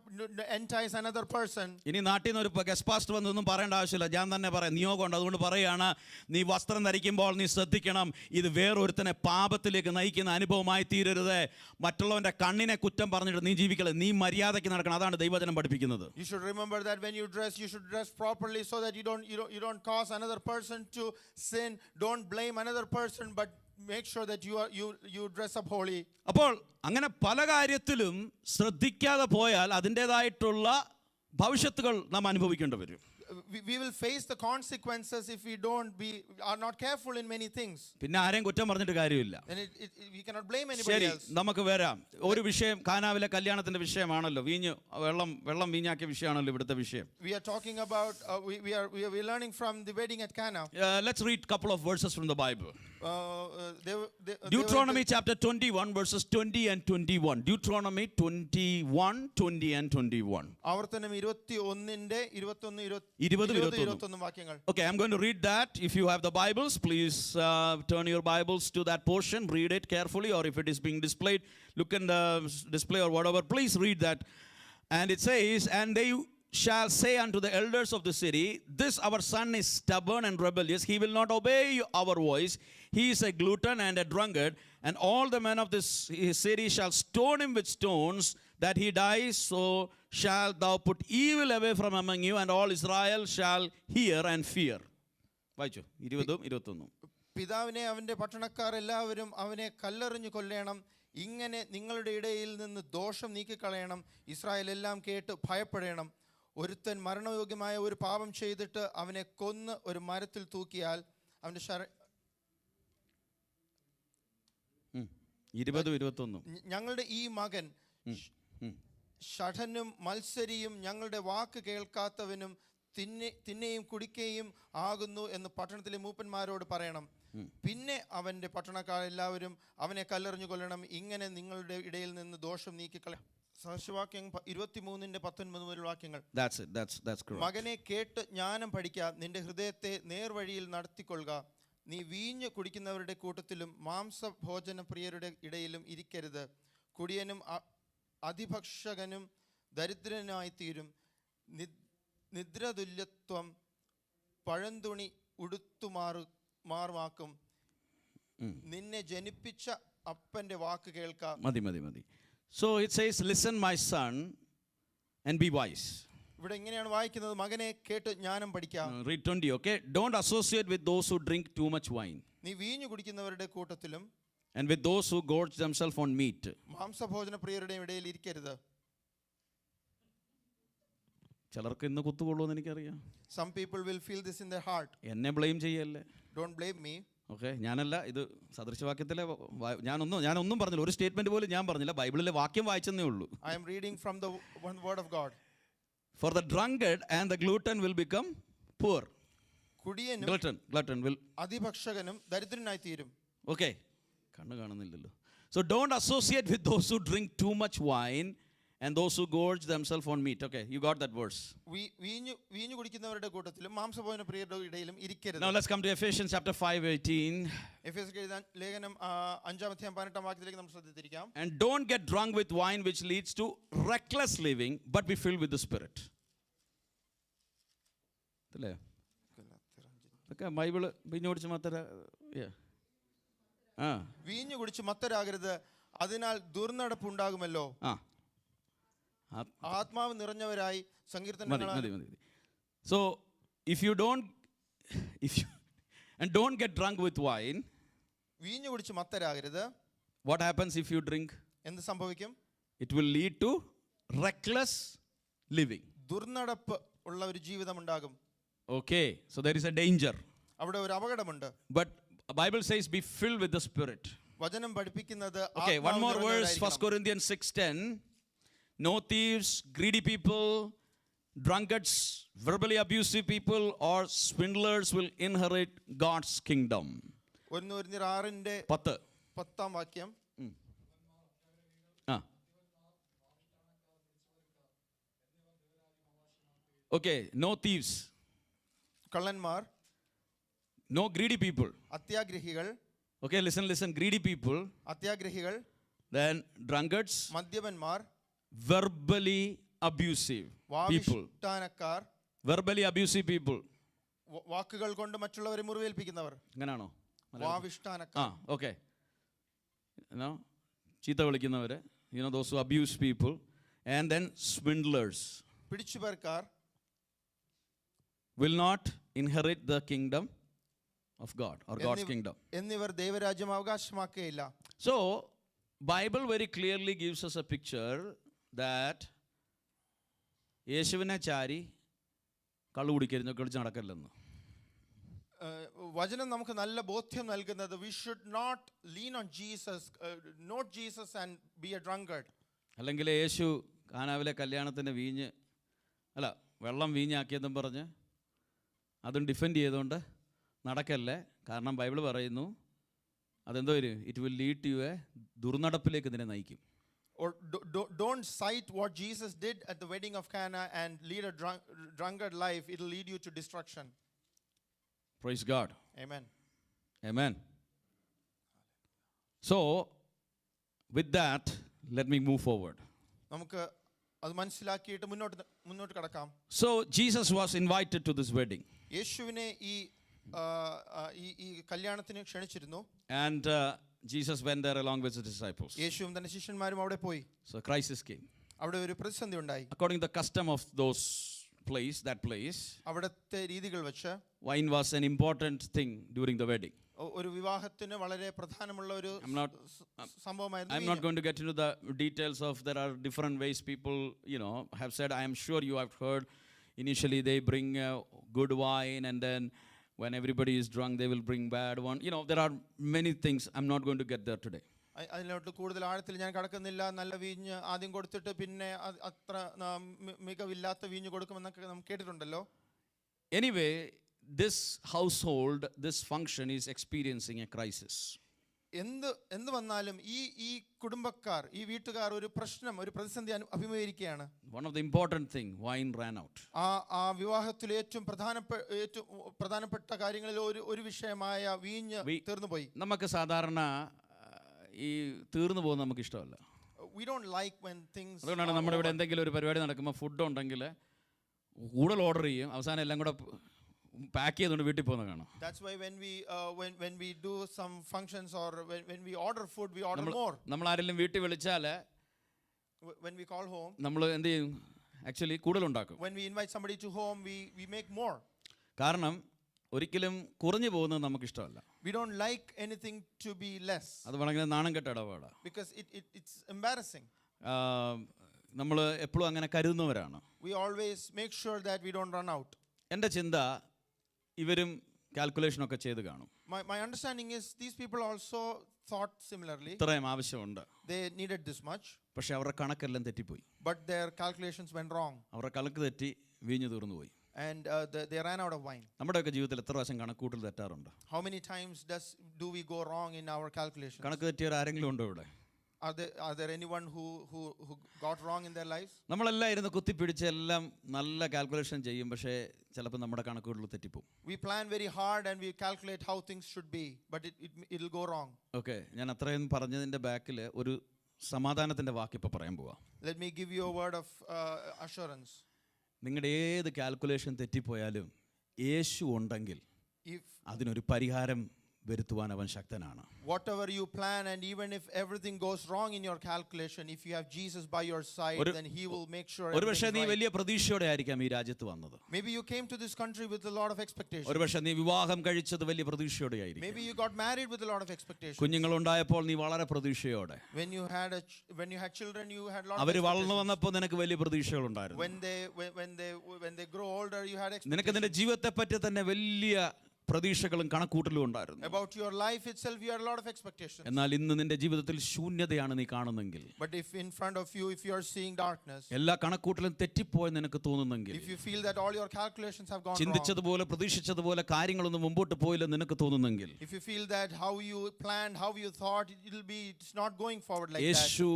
entice another person. ഇനി നാട്ടിൽ നിന്ന് ഒരു ഗസ്റ്റ് പാസ്റ്റർ വന്നൊന്നും പറയേണ്ട ആവശ്യമില്ല, ഞാൻ തന്നെ പറയാം. നിയോഗമുണ്ട്, അതുകൊണ്ട് പറയുകയാണ്, നീ വസ്ത്രം ധരിക്കുമ്പോൾ നീ ശ്രദ്ധിക്കണം, ഇത് വേറൊരുത്തനെ പാപത്തിലേക്ക് നയിക്കുന്ന അനുഭവമായി തീരരുത്. മറ്റുള്ളവന്റെ കണ്ണിനെ കുറ്റം പറഞ്ഞിട്ട് നീ ജീവിക്കരുത്, നീ മര്യാദയ്ക്ക് നടക്കണം. അതാണ് ദൈവവചനം പഠിപ്പിക്കുന്നത്. You should remember that when you dress, you should dress properly so that you don't cause another person to sin. Don't blame another person, but make sure that you dress up holy. അപ്പോൾ അങ്ങനെ പല കാര്യത്തിലും ശ്രദ്ധിക്കാതെ പോയാൽ അതിൻ്റെതായിട്ടുള്ള ഭവിഷ്യത്തുകൾ നാം അനുഭവിക്കേണ്ടി വരും. We will face the consequences if we are not careful in many things. പിന്നെ ആരെയും കുറ്റം പറഞ്ഞിട്ട് കാര്യമില്ല. Then we cannot blame anybody else. നമുക്ക് വരാം. ഒരു വിഷയം, കാനാവിലെ കല്യാണത്തിന്റെ വിഷയമാണല്ലോ, വെള്ളം വീഞ്ഞാക്കിയ വിഷയമാണല്ലോ ഇവിടുത്തെ വിഷയം. We are talking about we are learning from the wedding at Cana. Let's read a couple of verses from the Bible. Deuteronomy chapter 21 verses 20 and 21. Deuteronomy 21 20 and 21. ആവർത്തനം 21ന്റെ 21 വാക്യങ്ങൾ. Okay, I'm going to read that. If you have the Bibles, please turn your Bibles to that portion, read it carefully, or if it is being displayed, look in the display or whatever, please read that. And it says, and they shall say unto the elders of the city, this our son is stubborn and rebellious, he will not obey our voice, he is a glutton and a drunkard, and all the men of this city shall stone him with stones, that he dies. So shalt thou put evil away from among you, and all Israel shall hear and fear. വായിച്ചു 20-21. പിതാവിനെ അവന്റെ പട്ടണക്കാർ എല്ലാവരും അവനെ കല്ലെറിഞ്ഞു കൊല്ലണം, ഇങ്ങനെ നിങ്ങളുടെ ഇടയിൽ നിന്ന് ദോഷം നീക്കിക്കളയണം, ഇസ്രായേൽ എല്ലാം കേട്ട് ഭയപ്പെടണം. ഒരുത്തൻ മരണയോഗ്യമായ ഒരു പാപം ചെയ്തിട്ട് അവനെ കൊന്ന് ഒരു മരത്തിൽ തൂക്കിയാൽ അവന്റെ 20-21. ഞങ്ങളുടെ ഈ മകൻ ഷഠനും മത്സരിയും ഞങ്ങളുടെ വാക്ക് കേൾക്കാത്തവനും തിന്നെയും കുടിക്കുകയും ആകുന്നു എന്ന് പട്ടണത്തിലെ മൂപ്പന്മാരോട് പറയണം. പിന്നെ അവന്റെ പട്ടണക്കാർ എല്ലാവരും അവനെ കല്ലെറിഞ്ഞു കൊല്ലണം, ഇങ്ങനെ നിങ്ങളുടെ ഇടയിൽ നിന്ന് ദോഷം നീക്കിക്കളയണം. സഹസ്രവാക്യം 23-19 മുതലുള്ള വാക്യങ്ങൾ. That's correct. മകനെ കേട്ട് ജ്ഞാനം പഠിക്കുക, നിന്റെ ഹൃദയത്തെ നേർവഴിയിൽ നടത്തിക്കൊള്ളുക. നീ വീഞ്ഞ് കുടിക്കുന്നവരുടെ കൂട്ടത്തിലും മാംസഭോജന പ്രിയരുടെ ഇടയിലും ഇരിക്കരുത്. കുടിയനും അതിഭക്ഷകനും ദരിദ്രനായിത്തീരും. നിദ്രതുല്യത്വം പഴന്തുണി ഉടുത്തുമാറുമാക്കും. നിന്നെ ജനിപ്പിച്ച അപ്പന്റെ വാക്ക് കേൾക്കാം. മതി. So it says, listen my son and be wise. ഇവിടെ ഇങ്ങനെയാണ് വായിക്കുന്നത്, മകനെ കേട്ട് ജ്ഞാനം പഠിക്കാം. Read 20, okay? Don't associate with those who drink too much wine. നീ വീഞ്ഞു കുടിക്കുന്നവരുടെ കൂട്ടത്തിലും and with those who gorge themselves on meat. മാംസഭോജന പ്രിയരുടെയും ഇടയിൽ ഇരിക്കരുത്. ചിലർക്ക് ഇന്ന് കുത്തുകൊള്ളുമെന്ന് എനിക്കറിയാം. Some people will feel this in their heart. എന്നെ ബ്ലെയിം ചെയ്യല്ലേ. Don't blame me. ഓക്കെ, ഞാനല്ല, ഇത് സദൃശവാക്യത്തിലെ ഞാനൊന്നും പറഞ്ഞില്ല, ഒരു സ്റ്റേറ്റ്മെന്റ് പോലും ഞാൻ പറഞ്ഞില്ല, ബൈബിളിലെ വാക്യം വായിച്ചെന്നേ ഉള്ളൂ. I am reading from the one word of God. For the drunkard and the glutton will become poor. കുടിയനും glutton will അതിഭക്ഷകനും ദരിദ്രനായി തീരും. Okay, കണ്ണ് കാണുന്നില്ലല്ലോ. So don't associate with those who drink too much wine and those who gorge themselves on meat. Okay, you got that verse. വീഞ്ഞു കുടിക്കുന്നവരുടെ കൂട്ടത്തിലും മാംസഭോജന പ്രിയരുടെ ഇടയിലും ഇരിക്കരുത്. Now let's come to Ephesians chapter 5:18. എഫേസ്യർ ലേഖനം 5:18 വാക്യത്തിലേക്ക് നമ്മൾ ശ്രദ്ധിച്ചിരിക്കാം. And don't get drunk with wine which leads to reckless living, but be filled with the Spirit. അല്ലേ? ഒക്കെ Bible വീഞ്ഞു കുടിച്ച് വീഞ്ഞു കുടിച്ച് മത്തരാകരുത്, അതിനാൽ ദുർനടപ്പ് ഉണ്ടാകുമല്ലോ. ആത്മാവ് നിറഞ്ഞവരായി സങ്കീർത്തനങ്ങൾ. So if you don't get drunk with wine, വീഞ്ഞു കുടിച്ച് മത്തരാകരുത്. what happens if you drink? എന്ത് സംഭവിക്കും? It will lead to reckless living. ദുർനടപ്പ് ഉള്ള ഒരു ജീവിതം ഉണ്ടാകും. Okay, so there is a danger. അവിടെ ഒരു അപകടമുണ്ട്. But Bible says be filled with the Spirit. വചനം പഠിപ്പിക്കുന്നത്. Okay, one more verse, 1 Corinthians 6:10. No thieves, greedy people, drunkards, verbally abusive people or swindlers will inherit God's kingdom. 1 Corinthians 10 വാക്യം. Okay, no thieves, കള്ളന്മാർ. no greedy people. അത്യാഗ്രഹികൾ. Okay, listen, greedy people. അത്യാഗ്രഹികൾ. Then drunkards, മദ്യപന്മാർ. verbally abusive people. വാവിഷ്ഠാനക്കാർ. verbally abusive people. വാക്കുകൾ കൊണ്ട് മറ്റുള്ളവരെ മുറിവേൽപ്പിക്കുന്നവർ. അങ്ങനാണോ? വാവിഷ്ഠാനക്കാർ. Okay. ചീത്ത വിളിക്കുന്നവര്, those who abuse people. And then swindlers. പിടിച്ചുപേർക്കാർ will not inherit the kingdom of God or God's kingdom. എന്നിവർ ദൈവരാജ്യം അവകാശമാക്കുകയില്ല. So Bible very clearly gives us a picture that യേശുവിനെ ചാരി കള്ളു കുടിക്കരുന്നൊക്കെ വിളിച്ച് നടക്കല്ലെന്ന്. വചനം നമുക്ക് നല്ല ബോധ്യം നൽകുന്നത് we should not lean on Jesus, not Jesus and be a drunkard. അല്ലെങ്കിൽ യേശു കാനാവിലെ കല്യാണത്തിന് വെള്ളം വീഞ്ഞാക്കിയതും പറഞ്ഞ് അതും ഡിഫെൻഡ് ചെയ്തുകൊണ്ട് നടക്കല്ലേ. കാരണം ബൈബിൾ പറയുന്നു അതെന്തോ it will lead to a ദുർനടപ്പിലേക്ക് ഇതിനെ നയിക്കും. Or don't cite what Jesus did at the wedding of Cana and lead a drunkard life. It will lead you to destruction. Praise God. Amen. So with that, let me move forward. നമുക്ക് അത് മനസ്സിലാക്കിയിട്ട് മുന്നോട്ട് കടക്കാം. So Jesus was invited to this wedding. യേശുവിനെ ഈ കല്യാണത്തിന് ക്ഷണിച്ചിരുന്നു. And Jesus went there along with his disciples. യേശുവും തന്റെ ശിഷ്യന്മാരും അവിടെ പോയി. So crisis came. അവിടെ ഒരു പ്രതിസന്ധി ഉണ്ടായി. According to the custom of that place, അവിടുത്തെ രീതികൾ വെച്ച് wine was an important thing during the wedding. ഒരു വിവാഹത്തിന് വളരെ പ്രധാനമുള്ള ഒരു സംഭവമായിരുന്നു. I'm not going to get into the details of there are different ways people have said. I am sure you have heard initially they bring good wine and then when everybody is drunk they will bring bad one. There are many things. I'm not going to get there today. അതിലോട്ട് കൂടുതൽ ആഴത്തിൽ ഞാൻ കടക്കുന്നില്ല. നല്ല വീഞ്ഞ് ആദ്യം കൊടുത്തിട്ട് പിന്നെ അത്ര മികവില്ലാത്ത വീഞ്ഞ് കൊടുക്കുമെന്നൊക്കെ നാം കേട്ടിട്ടുണ്ടല്ലോ. Anyway, this household, this function is experiencing a crisis. എന്ത് വന്നാലും ഈ കുടുംബക്കാർ, ഈ വീട്ടുകാർ ഒരു പ്രശ്നം, ഒരു പ്രതിസന്ധി അഭിമുഖീകരിക്കുകയാണ്. One of the important thing, wine ran out. ആ വിവാഹത്തിലെ ഏറ്റവും പ്രധാനപ്പെട്ട കാര്യങ്ങളിൽ ഒരു വിഷയമായ വീഞ്ഞ് തീർന്നുപോയി. നമുക്ക് സാധാരണ ഈ തീർന്നു പോകുന്നത് നമുക്ക് ഇഷ്ടമല്ല. We don't like when things. അതുകൊണ്ടാണ് നമ്മുടെ ഇവിടെ എന്തെങ്കിലും ഒരു പരിപാടി നടക്കുമ്പോൾ ഫുഡ് ഉണ്ടെങ്കിൽ കൂടുതൽ ഓർഡർ ചെയ്യും, അവസാനം എല്ലാം കൂടെ പാക്ക് ചെയ്തുകൊണ്ട് വീട്ടിൽ പോകുന്ന കാണാം. That's why when we do some functions or when we order food, we order more. നമ്മൾ ആരെങ്കിലും വീട്ടിൽ വിളിച്ചാൽ When we call home, നമ്മൾ എന്ത് ചെയ്യും? ആക്ച്വലി കൂടുതൽ ഉണ്ടാക്കും. when we invite somebody to home, we make more. കാരണം ഒരിക്കലും കുറഞ്ഞു പോകുന്നത് നമുക്ക് ഇഷ്ടമല്ല. We don't like anything to be less. അത് വളരെ നാണം കെട്ട ഇടപാടാണ്. Because it's embarrassing. നമ്മൾ എപ്പോഴും അങ്ങനെ കരുതുന്നവരാണ്. We always make sure that we don't run out. എൻ്റെ ചിന്ത, ഇവരും കാൽക്കുലേഷനൊക്കെ ചെയ്ത് കാണും. My understanding is these people also thought similarly. ഇത്രയും ആവശ്യമുണ്ട്. They needed this much. പക്ഷെ അവരുടെ കണക്കെല്ലാം തെറ്റിപ്പോയി. But their calculations went wrong. അവരുടെ കണക്ക് തെറ്റി വീഞ്ഞു തീർന്നു പോയി. And they ran out of wine. നമ്മുടെയൊക്കെ ജീവിതത്തിൽ എത്ര പ്രാവശ്യം കണക്കൂട്ടൽ തെറ്റാറുണ്ട്? How many times do we go wrong in our calculations? കണക്ക് തെറ്റിയവർ ആരെങ്കിലും ഉണ്ടോ ഇവിടെ? Are there anyone who got wrong in their lives? നമ്മളെല്ലാം ഇരുന്ന് കുത്തിപ്പിടിച്ച് എല്ലാം നല്ല കാൽക്കുലേഷൻ ചെയ്യും, പക്ഷേ ചിലപ്പോൾ നമ്മുടെ കണക്കുകളിൽ തെറ്റിപ്പോവും. We plan very hard and we calculate how things should be, but it'll go wrong. Okay, ഞാൻ അത്രയും പറഞ്ഞതിൻ്റെ ബാക്കിൽ ഒരു സമാധാനത്തിൻ്റെ വാക്ക് ഇപ്പോൾ പറയാൻ പോവാം. Let me give you a word of assurance. നിങ്ങളുടെ ഏത് കാൽക്കുലേഷൻ തെറ്റിപ്പോയാലും യേശു ഉണ്ടെങ്കിൽ അതിനൊരു പരിഹാരം വരുത്തുവാൻ അവൻ ശക്തനാണ്. Whatever you plan, and even if everything goes wrong in your calculation, if you have Jesus by your side, then he will make sure everything is ഒരുപക്ഷേ നീ right. വലിയ പ്രതീക്ഷയോടെ ആയിരിക്കാം ഈ രാജ്യത്ത് വന്നത്. Maybe you came to this country with a lot of expectations. ഒരുപക്ഷേ നീ വിവാഹം കഴിച്ചത് വലിയ പ്രതീക്ഷയോടെ ആയിരിക്കും. Maybe you got married with a lot of expectations. കുഞ്ഞുങ്ങൾ ഉണ്ടായപ്പോൾ നീ വളരെ പ്രതീക്ഷയോടെ. When you had children, you had a lot of അവർ വളർന്നു expectations. വന്നപ്പോൾ നിനക്ക് വലിയ പ്രതീക്ഷകൾ ഉണ്ടായിരുന്നു. When they grow older, you had expectations. നിനക്ക് നിന്റെ ജീവിതത്തെ പറ്റി തന്നെ വലിയ പ്രതീക്ഷകളും കണക്കൂട്ടലും ഉണ്ടായിരുന്നു. About your life itself, you had a lot of expectations. എന്നാൽ ഇന്ന് നിന്റെ ജീവിതത്തിൽ ശൂന്യതയാണ് നീ കാണുന്നെങ്കിൽ, But if in front of you, if you are seeing darkness, എല്ലാ കണക്കൂട്ടലും തെറ്റിപ്പോയെന്ന് നിനക്ക് തോന്നുന്നെങ്കിൽ, if you feel that all your calculations have gone wrong, ചിന്തിച്ചതുപോലെ പ്രതീക്ഷിച്ചതുപോലെ കാര്യങ്ങളൊന്നും മുമ്പോട്ട് പോയില്ലെന്ന് നിനക്ക് തോന്നുന്നെങ്കിൽ, if you feel that how you planned, how you thought, it's not going forward like that. യേശു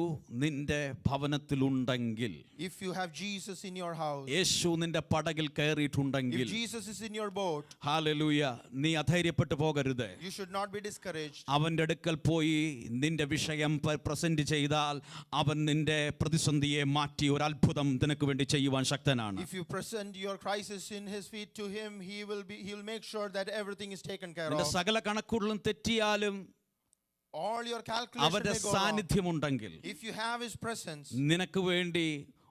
നിന്റെ ഭവനത്തിലുണ്ടെങ്കിൽ, If you have Jesus in your house, യേശു നിന്റെ പടകിൽ കയറിയിട്ടുണ്ടെങ്കിൽ, if Jesus is in your boat, hallelujah, നീ അധൈര്യപ്പെട്ടു പോകരുത്. you should not be discouraged. അവന്റെ അടുക്കൽ പോയി നിന്റെ വിഷയം പ്രസന്റ് ചെയ്താൽ അവൻ നിന്റെ പ്രതിസന്ധിയെ മാറ്റി ഒരു അത്ഭുതം നിനക്ക് വേണ്ടി ചെയ്യുവാൻ ശക്തനാണ്. If you present your crisis in his feet to him, he will make sure that everything is taken care നിന്റെ of. സകല കണക്കുകളും തെറ്റിയാലും All your calculations അവന്റെ may go wrong. സാന്നിധ്യമുണ്ടെങ്കിൽ, If you have his presence, നിനക്ക് വേണ്ടി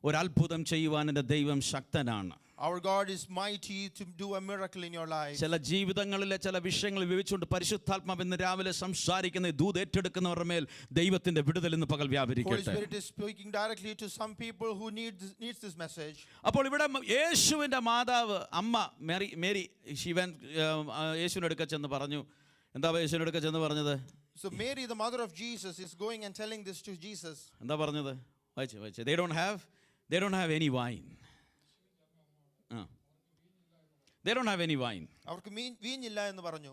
ഒരു അത്ഭുതം ചെയ്യുവാൻ എൻ്റെ ദൈവം ശക്തനാണ്. our God is mighty to do a miracle in your life. ചില ജീവിതങ്ങളിലെ ചില വിഷയങ്ങൾ വിവരിച്ചുകൊണ്ട് പരിശുദ്ധാത്മാവ് ഇന്ന് രാവിലെ സംസാരിക്കുന്ന ദൂത് ഏറ്റെടുക്കുന്നവരുടെ മേൽ ദൈവത്തിന്റെ വിടുതൽ ഇന്ന് പകൽ Holy വ്യാപരിക്കട്ടെ. Spirit is speaking directly to some people who needs this message. അപ്പോൾ ഇവിടെ യേശുവിന്റെ മാതാവ് അമ്മ മേരി ശിവൻ യേശുവിന്റെ അടുക്കൽ ചെന്ന് പറഞ്ഞു. എന്താ യേശുവിന്റെ അടുക്കൽ ചെന്ന് പറഞ്ഞത്? So Mary, the mother of Jesus, is going and telling this to Jesus. എന്താ പറഞ്ഞത്? വായിച്ചേ. They don't have any wine. They don't have any wine. അവർക്ക് വീഞ്ഞില്ല എന്ന് പറഞ്ഞു.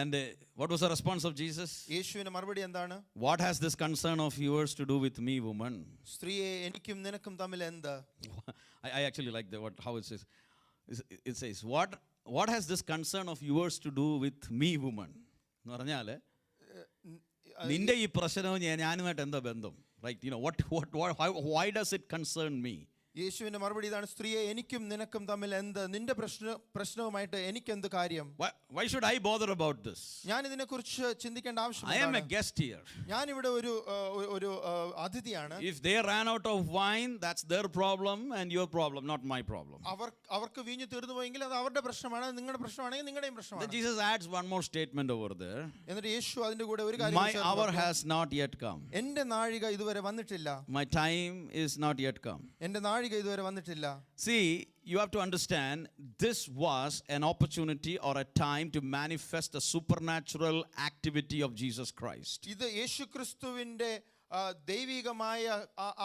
And what was the response of Jesus? യേശുവിന്റെ മറുപടി എന്താണ്? What has this concern of yours to do with me, woman? സ്ത്രീയെ എനിക്കും നിനക്കും തമ്മിൽ എന്ത്? I actually like how it says. It says, what has this concern of yours to do with me, woman? എന്ന് പറഞ്ഞാൽ നിന്റെ ഈ പ്രശ്നവും ഞാനുമായിട്ട് എന്താ ബന്ധം? Right? You know, why does it concern me? യേശുവിന്റെ മറുപടി ഇതാണ്, സ്ത്രീയെ എനിക്കും നിനക്കും തമ്മിൽ എന്ത്? നിന്റെ പ്രശ്നവുമായിട്ട് എനിക്ക് എന്ത് കാര്യം? Why should I bother about this? ഞാൻ ഇതിനെക്കുറിച്ച് ചിന്തിക്കേണ്ട ആവശ്യമില്ല. I am a guest here. ഞാൻ ഇവിടെ ഒരു അതിഥിയാണ്. If they ran out of wine, that's their problem and your problem, not my problem. അവർക്ക് വീഞ്ഞു തീർന്നു പോയെങ്കിൽ അത് അവരുടെ പ്രശ്നമാണ്, നിങ്ങളുടെ പ്രശ്നമാണെങ്കിൽ നിങ്ങളുടെയും പ്രശ്നമാണ്. Then Jesus adds one more statement over there. എന്നിട്ട് യേശു അതിന്റെ കൂടെ ഒരു കാര്യം, My hour has not yet come. എന്റെ നാഴിക ഇതുവരെ വന്നിട്ടില്ല. My time is not yet come. എന്റെ നാഴിക ഇതുവരെ വന്നിട്ടില്ല. See, you have to understand, this was an opportunity or a time to manifest the supernatural activity of Jesus Christ. ഇത് യേശുക്രിസ്തുവിന്റെ ദൈവികമായ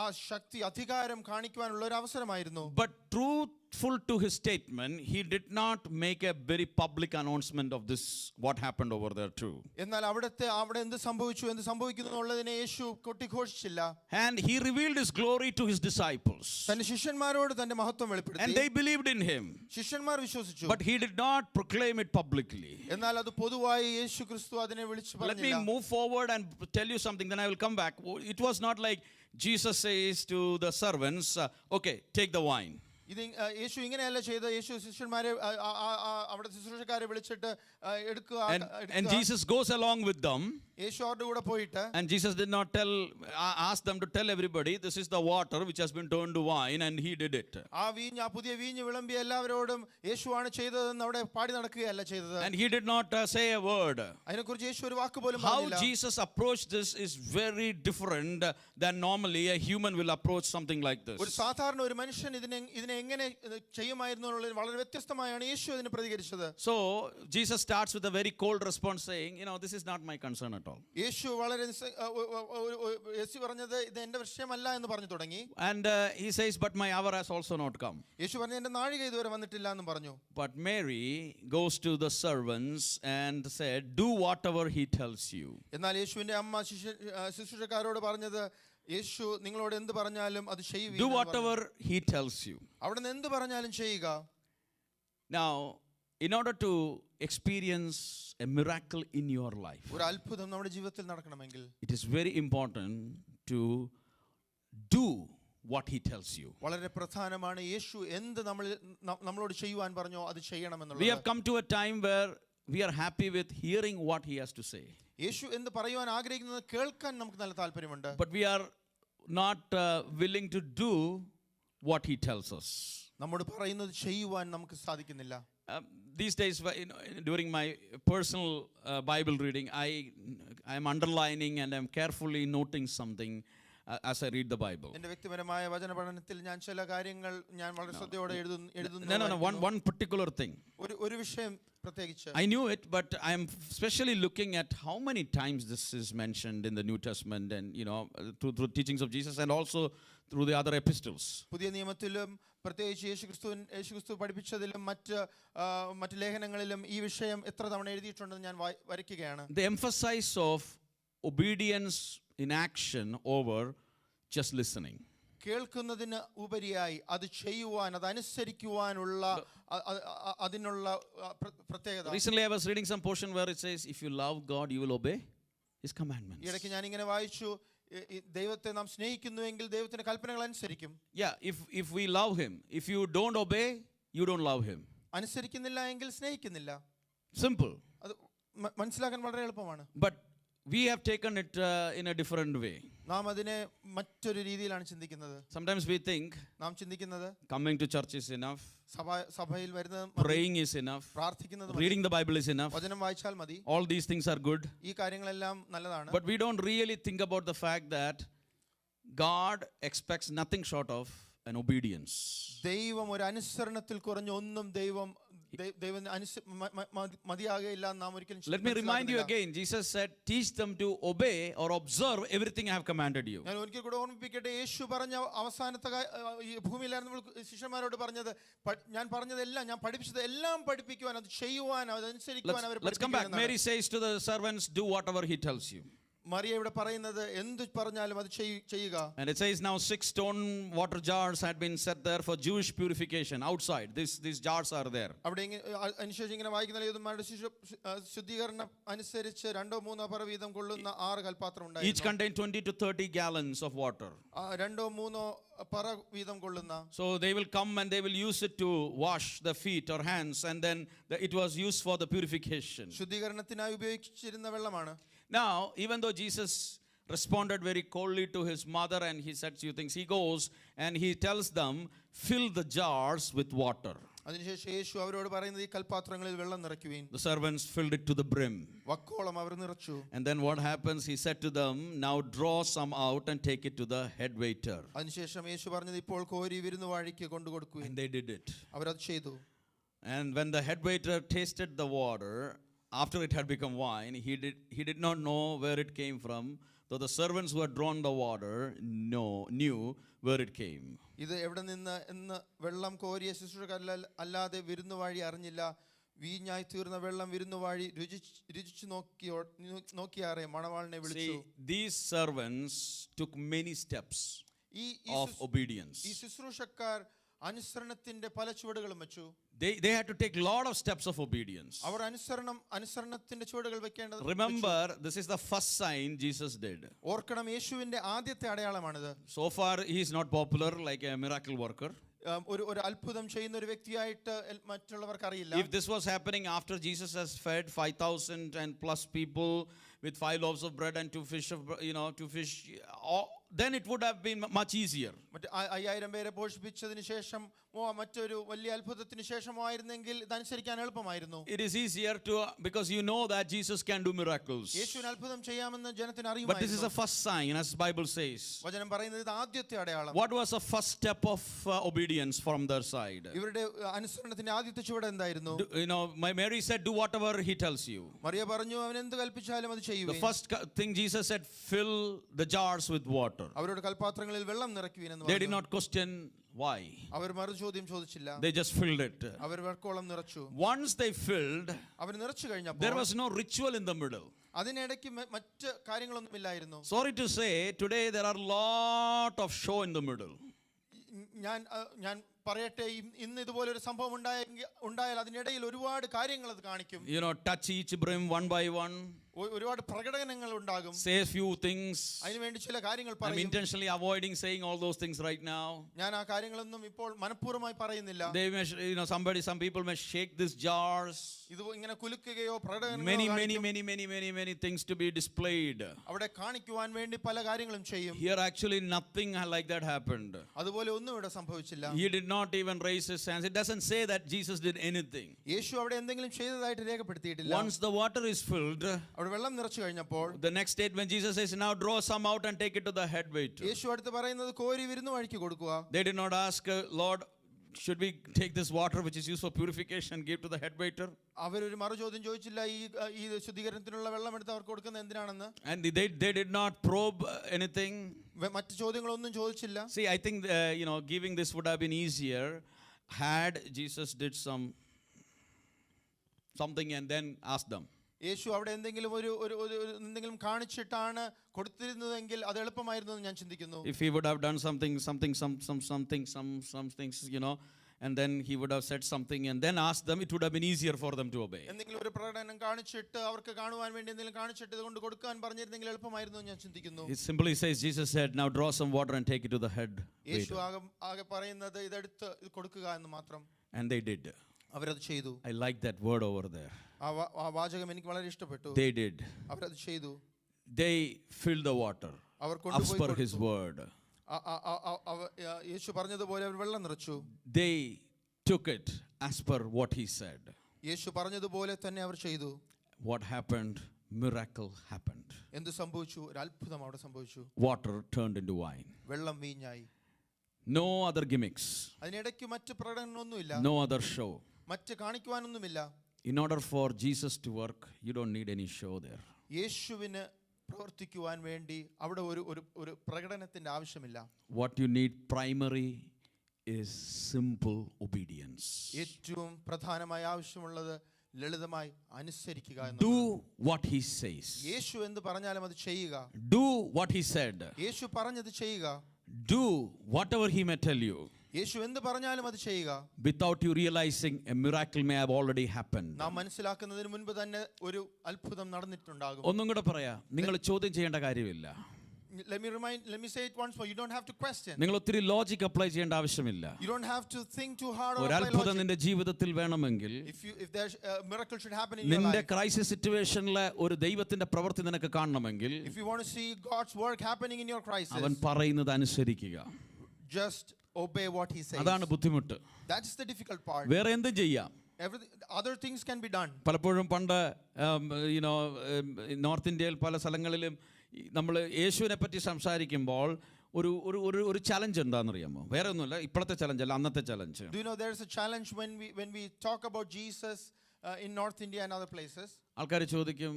ആ ശക്തി, അധികാരം കാണിക്കുവാനുള്ള ഒരു അവസരമായിരുന്നു. But truthful to his statement, he did not make a very public announcement of this, what happened over there too. എന്നാൽ അവിടെ എന്ത് സംഭവിക്കുന്നു എന്നുള്ളതിനെ യേശു കൊട്ടിഘോഷിച്ചില്ല. And he revealed his glory to his disciples. തന്റെ ശിഷ്യന്മാരോട് തന്റെ മഹത്വം വെളിപ്പെടുത്തി. And they believed in him. ശിഷ്യന്മാർ വിശ്വസിച്ചു. But he did not proclaim it publicly. എന്നാൽ അത് പൊതുവായി യേശുക്രിസ്തു അതിനെ വിളിച്ചു പറഞ്ഞില്ല. Let me move forward and tell you something, then I will come back. It was not like Jesus says to the servants, okay, take the wine. ഇത് യേശു ഇങ്ങനെയല്ല ചെയ്ത്. യേശു ശിഷ്യന്മാരെ അവിടെ ശുശ്രൂഷക്കാരെ വിളിച്ചിട്ട് എടുക്കുക. And Jesus goes along with them. യേശു അവരുടെ കൂടെ പോയിട്ട്, And Jesus did not ask them to tell everybody, this is the water which has been turned to wine, and he did it. ആ പുതിയ വീഞ്ഞ് വിളമ്പി എല്ലാവരോടും യേശുവാണ് ചെയ്തതെന്ന് അവിടെ പാടി നടക്കുകയല്ല ചെയ്തത്. And he did not say a word. അതിനെക്കുറിച്ച് യേശു ഒരു വാക്ക് പോലും How പറഞ്ഞില്ല. Jesus approached this is very different than normally a human will approach something like this. ഒരു സാധാരണ ഒരു മനുഷ്യൻ ഇതിനെ എങ്ങനെ ചെയ്യുമായിരുന്നു എന്നുള്ളത് വളരെ വ്യത്യസ്തമായാണ് യേശു അതിനെ പ്രതികരിച്ചത്. So Jesus starts with a very cold response saying, this is not my concern at all. യേശു വളരെ യേശു പറഞ്ഞത് ഇത് എന്റെ വിഷയമല്ല എന്ന് പറഞ്ഞു തുടങ്ങി. And he says, but my hour has also not come. യേശു പറഞ്ഞു എന്റെ നാഴിക ഇതുവരെ വന്നിട്ടില്ല എന്ന് പറഞ്ഞു. But Mary goes to the servants and said, do whatever he tells you. എന്നാൽ യേശുവിന്റെ അമ്മ ശുശ്രൂഷക്കാരോട് പറഞ്ഞത്, യേശു നിങ്ങളോട് എന്ത് പറഞ്ഞാലും അത് ചെയ്യുക. Do whatever he tells you. അവിടുന്ന് എന്ത് പറഞ്ഞാലും ചെയ്യുക. Now, in order to experience a miracle in your life, ഒരു അത്ഭുതം നമ്മുടെ ജീവിതത്തിൽ നടക്കണമെങ്കിൽ it is very important to do what he tells you. വളരെ പ്രധാനമാണ് യേശു എന്ത് നമ്മളോട് ചെയ്യുവാൻ പറഞ്ഞോ അത് ചെയ്യണമെന്നുള്ളത്. We have come to a time where we are happy with hearing what he has to say. യേശു എന്ത് പറയുവാൻ ആഗ്രഹിക്കുന്നത് കേൾക്കാൻ നമുക്ക് നല്ല താല്പര്യമുണ്ട്. But we are not willing to do what he tells us. നമ്മോട് പറയുന്നത് ചെയ്യുവാൻ നമുക്ക് സാധിക്കുന്നില്ല. These days, during my personal Bible reading, I am underlining and I am carefully noting something as I read the Bible. എൻ്റെ വ്യക്തിപരമായ വചന പഠനത്തിൽ ഞാൻ ചില കാര്യങ്ങൾ ഞാൻ വളരെ ശ്രദ്ധയോടെ എഴുതുന്നു. No, one particular thing. ഒരു വിഷയം പ്രത്യേകിച്ച്. I knew it, but I am especially looking at how many times this is mentioned in the New Testament, and through teachings of Jesus, and also through the other epistles. പുതിയ നിയമത്തിലും പ്രത്യേകിച്ച് യേശുക്രിസ്തു പഠിപ്പിച്ചതിലും മറ്റ് ലേഖനങ്ങളിലും ഈ വിഷയം എത്ര തവണ എഴുതിയിട്ടുണ്ടെന്ന് ഞാൻ വരയ്ക്കുകയാണ്. The emphasis of obedience in action over just listening. കേൾക്കുന്നതിന് ഉപരിയായി അത് ചെയ്യുവാൻ, അത് അനുസരിക്കുവാനുള്ള അതിനുള്ള പ്രത്യേകത. Recently I was reading some portion where it says, if you love God, you will obey his commandments. ഇടയ്ക്ക് ഞാൻ ഇങ്ങനെ വായിച്ചു, ദൈവത്തെ നാം സ്നേഹിക്കുന്നുവെങ്കിൽ ദൈവത്തിന്റെ കൽപ്പനകൾ അനുസരിക്കും. Yeah, if we love him, if you don't obey, you don't love him. അനുസരിക്കുന്നില്ല എങ്കിൽ സ്നേഹിക്കുന്നില്ല. Simple. അത് മനസ്സിലാക്കാൻ വളരെ എളുപ്പമാണ്. But we have taken it in a different way. നാം അതിനെ മറ്റൊരു രീതിയിലാണ് ചിന്തിക്കുന്നത്. Sometimes we think നാം ചിന്തിക്കുന്നത് coming to church is enough, സഭയിൽ വരുന്നത്, praying is enough, പ്രാർത്ഥിക്കുന്നത്, reading the Bible is enough. വചനം വായിച്ചാൽ മതി. All these things are good. ഈ കാര്യങ്ങളെല്ലാം നല്ലതാണ്. But we don't really think about the fact that God expects nothing short of an obedience. ദൈവം ഒരു അനുസരണത്തിൽ കുറഞ്ഞ ഒന്നും ദൈവം മതിയാകയില്ല എന്ന് നാം ഒരിക്കലും. Let me remind you again, Jesus said, teach them to obey or observe everything I have commanded you. ഞാൻ ഒരിക്കൽ കൂടെ ഓർമ്മിപ്പിക്കട്ടെ, യേശു പറഞ്ഞ അവസാനത്തെ ഭൂമിയിലായിരുന്നു ശിഷ്യന്മാരോട് പറഞ്ഞത്, ഞാൻ പറഞ്ഞതെല്ലാം, ഞാൻ പഠിപ്പിച്ചത് എല്ലാം പഠിപ്പിക്കുവാൻ, അത് ചെയ്യുവാൻ, അതനുസരിക്കുവാൻ അവരെ. Let's come back. Mary says to the servants, do whatever he tells you. Mariya ഇവിടെ പറയുന്നത് എന്ത് പറഞ്ഞാലും അത് ചെയ്യുക. And it says now 6 stone water jars had been set there for Jewish purification outside. These jars are there. അവിടെ അനുശേഷം ഇങ്ങനെ വായിക്കുന്ന യഹൂദന്മാരുടെ ശുദ്ധീകരണം അനുസരിച്ച് 2-3 പറ വീതം കൊള്ളുന്ന 6 കൽപാത്രം ഉണ്ടായിരുന്നു. Each contained 20 to 30 gallons of water. 2-3 പറ വീതം കൊള്ളുന്ന. So they will come and they will use it to wash the feet or hands, and then it was used for the purification. ശുദ്ധീകരണത്തിനായി ഉപയോഗിച്ചിരുന്ന വെള്ളമാണ്. Now, even though Jesus responded very coldly to his mother and he said few things, he goes and he tells them, fill the jars with water. അതിനുശേഷം യേശു അവരോട് പറയുന്നത്, ഈ കൽപാത്രങ്ങളിൽ വെള്ളം നിറയ്ക്കുവിൻ. The servants filled it to the brim. വക്കോളം അവർ നിറച്ചു. And then what happens? He said to them, now draw some out and take it to the head waiter. അതിനുശേഷം യേശു പറഞ്ഞത്, ഇപ്പോൾ കോരി വിരുന്നുവാഴിക്ക് കൊണ്ടുകൊടുക്കുവിൻ. And they did it. അവരത് ചെയ്തു. And when the head waiter tasted the water, after it had become wine, he did not know where it came from, though the servants who had drawn the water knew where it came. ഇത് എവിടെ നിന്ന് എന്ന് വെള്ളം കോരിയ ശുശ്രൂഷകരല്ലാതെ വിരുന്നുവാഴി അറിഞ്ഞില്ല. വീഞ്ഞായി തീർന്ന വെള്ളം വിരുന്നുവാഴി രുചിച്ചു നോക്കിയാറെ മണവാളിനെ വിളിച്ചു. These servants took many steps of obedience. ഈ ശുശ്രൂഷക്കാർ അനുസരണത്തിന്റെ പല ചുവടുകളും വെച്ചു. They had to take a lot of steps of obedience. അവർ അനുസരണത്തിന്റെ ചുവടുകൾ വെക്കേണ്ടത്. Remember, this is the first sign Jesus did. ഓർക്കണം, യേശുവിന്റെ ആദ്യത്തെ അടയാളമാണിത്. So far he is not popular like a miracle worker. ഒരു അത്ഭുതം ചെയ്യുന്ന ഒരു വ്യക്തിയായിട്ട് മറ്റുള്ളവർക്ക് അറിയില്ല. If this was happening after Jesus has fed 5,000 and plus people with 5 loaves of bread and 2 fish of, 2 fish, then it would have been much easier. മറ്റ് 5000 പേരെ പോഷിപ്പിച്ചതിന് ശേഷം മറ്റൊരു വലിയ അത്ഭുതത്തിന് ശേഷമോ ആയിരുന്നെങ്കിൽ ഇതനുസരിക്കാൻ എളുപ്പമായിരുന്നു. It is easier to, because you know that Jesus can do miracles. യേശുവിന് അത്ഭുതം ചെയ്യാമെന്ന് ജനത്തിന് But this is അറിയുമായിരുന്നു. the first sign, as Bible says. വചനം പറയുന്നത് ഇത് ആദ്യത്തെ അടയാളം. What was the first step of obedience from their side? ഇവരുടെ അനുസരണത്തിന്റെ ആദ്യത്തെ ചുവട് എന്തായിരുന്നു? Mary said, do whatever he tells you. Mariya പറഞ്ഞു, അവൻ എന്ത് കൽപ്പിച്ചാലും അത് The ചെയ്യുവീൻ. first thing Jesus said, fill the jars with water. അവരുടെ കൽപാത്രങ്ങളിൽ വെള്ളം നിറയ്ക്കുവീൻ എന്ന് They did പറഞ്ഞു. not question why. അവർ മറുചോദ്യം ചോദിച്ചില്ല. They just filled it. അവർ വെക്കോളം നിറച്ചു. Once they filled, അവർ നിറച്ചു there കഴിഞ്ഞപ്പോൾ was no ritual in the middle. അതിനിടയ്ക്ക് മറ്റ് കാര്യങ്ങളൊന്നും ഇല്ലായിരുന്നു. Sorry to say, today there are lot of show in the middle. ഞാൻ പറയട്ടെ, ഇന്ന് ഇതുപോലെ ഒരു സംഭവം ഉണ്ടായാൽ അതിനിടയിൽ ഒരുപാട് കാര്യങ്ങൾ അത് കാണിക്കും. Touch each brim one by one. ഒരുപാട് പ്രകടനങ്ങൾ ഉണ്ടാകും. Say a few things. അതിനുവേണ്ടി ചില കാര്യങ്ങൾ I'm പറയും. intentionally avoiding saying all those things right now. ഞാൻ ആ കാര്യങ്ങളൊന്നും ഇപ്പോൾ മനഃപൂർവ്വമായി പറയുന്നില്ല. They may, some people may shake these jars. ഇത് ഇങ്ങനെ കുലുക്കുകയോ Many things to be displayed. അവിടെ കാണിക്കുവാൻ വേണ്ടി പല കാര്യങ്ങളും ചെയ്യും. Here actually nothing like that happened. അതുപോലെ ഒന്നും ഇവിടെ സംഭവിച്ചില്ല. He did not even raise his hands. It doesn't say that Jesus did anything. യേശു അവിടെ എന്തെങ്കിലും ചെയ്തതായിട്ട് രേഖപ്പെടുത്തിയിട്ടില്ല. Once the water is filled, അവിടെ വെള്ളം നിറച്ചു കഴിഞ്ഞപ്പോൾ the next statement Jesus says, now draw some out and take it to the head waiter. യേശു അടുത്ത് പറയുന്നത് കോരി വിരുന്നു വഴിക്ക് കൊടുക്കുക. They did not ask, Lord, should we take this water which is used for purification and give to the head waiter? അവരൊരു മറുചോദ്യം ചോദിച്ചില്ല, ഈ ശുദ്ധീകരണത്തിനുള്ള വെള്ളം എടുത്ത് അവർക്ക് കൊടുക്കുന്നത് എന്തിനാണെന്ന്. And they did not probe anything. മറ്റു ചോദ്യങ്ങളൊന്നും ചോദിച്ചില്ല. See, I think giving this would have been easier had Jesus did something and then asked them. യേശു അവിടെ എന്തെങ്കിലും കാണിച്ചിട്ടാണ് കൊടുത്തിരുന്നതെങ്കിൽ അത് എളുപ്പമായിരുന്നു എന്ന് ഞാൻ ചിന്തിക്കുന്നു. If he would have done some things, and then he would have said something and then asked them, it would have been easier for them to obey. എന്തെങ്കിലും ഒരു പ്രകടനം കാണിച്ചിട്ട് അവർക്ക് കാണുവാൻ വേണ്ടി എന്തെങ്കിലും കാണിച്ചിട്ട് ഇതുകൊണ്ട് കൊടുക്കാൻ പറഞ്ഞിരുന്നെങ്കിൽ എളുപ്പമായിരുന്നു എന്ന് ഞാൻ ചിന്തിക്കുന്നു. It simply says, Jesus said, now draw some water and take it to the head Yeshu waiter. ആകെ പറയുന്നത് ഇതെടുത്ത് ഇത് കൊടുക്കുക എന്ന് മാത്രം. And they did. അവരത് ചെയ്തു. I like that word over there. ആ വാചകം എനിക്ക് വളരെ ഇഷ്ടപ്പെട്ടു. They did. അവരത് ചെയ്തു. They filled the water our as കൊണ്ടുപോയി per his word. യേശു പറഞ്ഞതുപോലെ അവർ വെള്ളം നിറച്ചു. They took it as per what he said. യേശു പറഞ്ഞതുപോലെ തന്നെ അവർ ചെയ്തു. What happened? Miracle happened. എന്ത് സംഭവിച്ചു? ഒരു അത്ഭുതം അവിടെ സംഭവിച്ചു. Water turned into wine. വെള്ളം വീഞ്ഞായി. No other gimmicks. അതിനിടയ്ക്ക് മറ്റ് പ്രകടനമൊന്നുമില്ല. No other show. മറ്റ് കാണിക്കുവാനൊന്നുമില്ല. In order for Jesus to work, you don't need any show there. യേശുവിന് പ്രവർത്തിക്കുവാൻ വേണ്ടി അവിടെ ഒരു പ്രകടനത്തിന്റെ ആവശ്യമില്ല. What you need primary is simple obedience. ഏറ്റവും പ്രധാനമായി ആവശ്യമുള്ളത് ലളിതമായി അനുസരിക്കുക Do എന്നതാണ്. what he says. യേശു എന്ത് പറഞ്ഞാലും അത് ചെയ്യുക. Do what he said. യേശു പറഞ്ഞത് ചെയ്യുക. Do whatever he may tell you. യേശു എന്ത് പറഞ്ഞാലും അത് ചെയ്യുക. Without you realizing, a miracle may have already happened. നാം മനസ്സിലാക്കുന്നതിന് മുൻപ് തന്നെ ഒരു അത്ഭുതം നടന്നിട്ടുണ്ടാകും. ഒന്നും കൂടെ പറയാ, നിങ്ങൾ ചോദ്യം ചെയ്യേണ്ട കാര്യമില്ല. Let me say it once more. You don't have to question. നിങ്ങൾ ഒത്തിരി ലോജിക് അപ്ലൈ ചെയ്യേണ്ട ആവശ്യമില്ല. You don't have to think too hard or ഒരു apply അത്ഭുതം logic. നിന്റെ ജീവിതത്തിൽ വേണമെങ്കിൽ, If there's a miracle should happen in your നിന്റെ life, ക്രൈസിസ് സിറ്റുവേഷനിലെ ഒരു ദൈവത്തിന്റെ പ്രവൃത്തി നിനക്ക് കാണണമെങ്കിൽ, if you want to see God's work happening in your crisis, അവൻ പറയുന്നത് അനുസരിക്കുക. just obey what he says. അതാണ് ബുദ്ധിമുട്ട്. That's the difficult part. വേറെ എന്തും ചെയ്യാം. Other things can be done. പലപ്പോഴും പണ്ട് നോർത്ത് ഇന്ത്യയിൽ പല സ്ഥലങ്ങളിലും നമ്മൾ യേശുവിനെ പറ്റി സംസാരിക്കുമ്പോൾ ഒരു ചലഞ്ച് എന്താണെന്നറിയാമോ? വേറെ ഒന്നുമില്ല, ഇപ്പോഴത്തെ ചലഞ്ച് അല്ല, അന്നത്തെ challenge. Do you know there is a challenge when we talk about Jesus in North India and other places? ആൾക്കാർ ചോദിക്കും,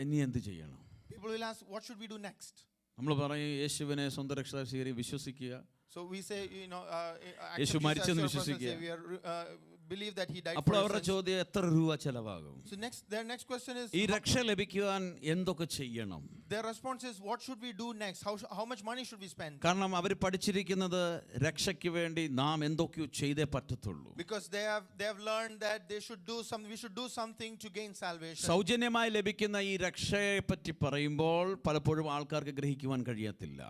ഇനി എന്ത് ചെയ്യണം? People will ask, what should we do next? നമ്മൾ പറയും, യേശുവിനെ സ്വന്തം രക്ഷകനായി വിശ്വസിക്കുക. So we say, യേശു മരിച്ചെന്ന് വിശ്വസിക്കുക. believe that he died അപ്പോൾ for അവരുടെ us. ചോദ്യം, എത്ര രൂപ ചെലവാകും? So their next question is, ഈ രക്ഷ ലഭിക്കുവാൻ എന്തൊക്കെ ചെയ്യണം? their response is, what should we do next? How much money should we spend? കാരണം അവർ പഠിച്ചിരിക്കുന്നത് രക്ഷയ്ക്ക് വേണ്ടി നാം എന്തൊക്കെയോ ചെയ്തേ പറ്റത്തുള്ളൂ. Because they have learned that we should do something to gain salvation. സൗജന്യമായി ലഭിക്കുന്ന ഈ രക്ഷയെ പറ്റി പറയുമ്പോൾ പലപ്പോഴും ആൾക്കാർക്ക് ഗ്രഹിക്കുവാൻ കഴിയത്തില്ല.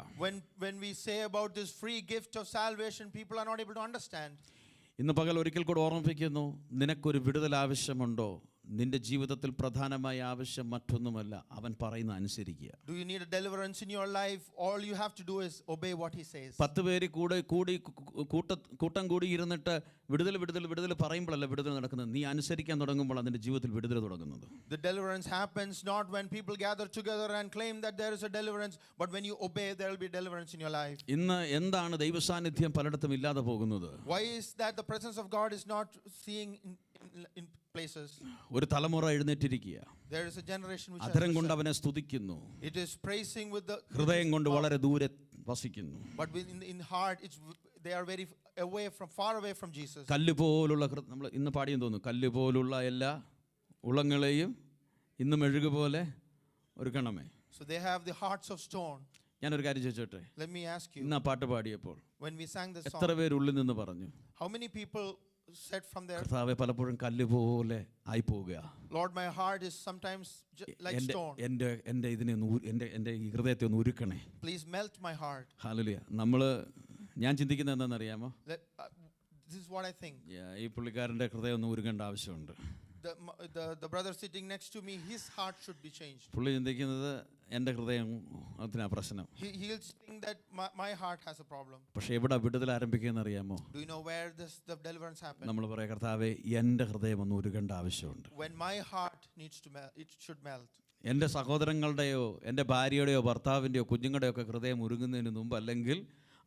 When we say about this free gift of salvation, people are not able to understand. ഇന്ന് പകൽ ഒരിക്കൽ കൂടെ ഓർമ്മിപ്പിക്കുന്നു, നിനക്കൊരു വിടുതൽ ആവശ്യമുണ്ടോ? നിന്റെ ജീവിതത്തിൽ പ്രധാനമായ ആവശ്യം മറ്റൊന്നുമല്ല, അവൻ പറയുന്ന അനുസരിക്കുക. Do you need a deliverance in your life? All you have to do is obey what he says. 10 പേര് കൂട്ടം കൂടി ഇരുന്നിട്ട് വിടുതൽ പറയുമ്പോഴല്ല വിടുതൽ നടക്കുന്നത്, നീ അനുസരിക്കാൻ തുടങ്ങുമ്പോൾ അതിന്റെ ജീവിതത്തിൽ വിടുതൽ തുടങ്ങുന്നത്. The deliverance happens not when people gather together and claim that there is a deliverance, but when you obey, there will be deliverance in your life. ഇന്ന് എന്താണ് ദൈവസാന്നിധ്യം പലയിടത്തും ഇല്ലാതെ പോകുന്നത്? Why is that the presence of God is not seeing in places? ഒരു തലമുറ എഴുന്നേറ്റിരിക്കുക, There is a generation which അധരം കൊണ്ട് അവനെ സ്തുതിക്കുന്നു, it is praising with the ഹൃദയം കൊണ്ട് വളരെ ദൂരെ വസിക്കുന്നു. but in heart they are very far away from Jesus. കല്ലുപോലുള്ള നമ്മൾ ഇന്ന് പാടിയെന്ന് തോന്നുന്നു, കല്ലുപോലുള്ള എല്ലാ ഉളങ്ങളെയും ഇന്ന് മെഴുകു പോലെ ഒരുക്കണമേ. So they have the hearts of stone. ഞാനൊരു കാര്യം ചോദിച്ചോട്ടെ, Let me ask you, ഇന്ന് ആ പാട്ട് പാടിയപ്പോൾ when we sang this എത്ര song, പേര് ഉള്ളിൽ നിന്ന് പറഞ്ഞു, how many people said from there, കർത്താവേ പലപ്പോഴും കല്ലുപോലെ ആയി പോവുക, Lord, my heart is sometimes like stone. എൻ്റെ ഇതിനെ എൻ്റെ ഈ ഹൃദയത്തെ ഒന്ന് ഉരുക്കണേ. Please melt my heart. Hallelujah. ഞാൻ ചിന്തിക്കുന്നത് എന്താണെന്നറിയാമോ? This is what I think. ഈ പുള്ളിക്കാരൻ്റെ ഹൃദയം ഒന്ന് ഉരുക്കേണ്ട ആവശ്യമുണ്ട്. The brother sitting next to me, his heart should be changed. പുള്ളി ചിന്തിക്കുന്നത് എൻ്റെ ഹൃദയം അതിനാ പ്രശ്നം. He'll think that my heart has a problem. പക്ഷെ എവിടെ വിടുതൽ ആരംഭിക്കുകയെന്ന് അറിയാമോ? Do you know where the deliverance happens? നമ്മൾ പറയാം, കർത്താവേ എൻ്റെ ഹൃദയം ഒന്ന് ഉരുകേണ്ട ആവശ്യമുണ്ട്. When my heart needs to melt, it should melt. എൻ്റെ സഹോദരങ്ങളുടെയോ എൻ്റെ ഭാര്യയുടെയോ ഭർത്താവിൻ്റെയോ കുഞ്ഞുങ്ങളുടെയോ ഒക്കെ ഹൃദയം ഉരുകുന്നതിന് മുമ്പ്, അല്ലെങ്കിൽ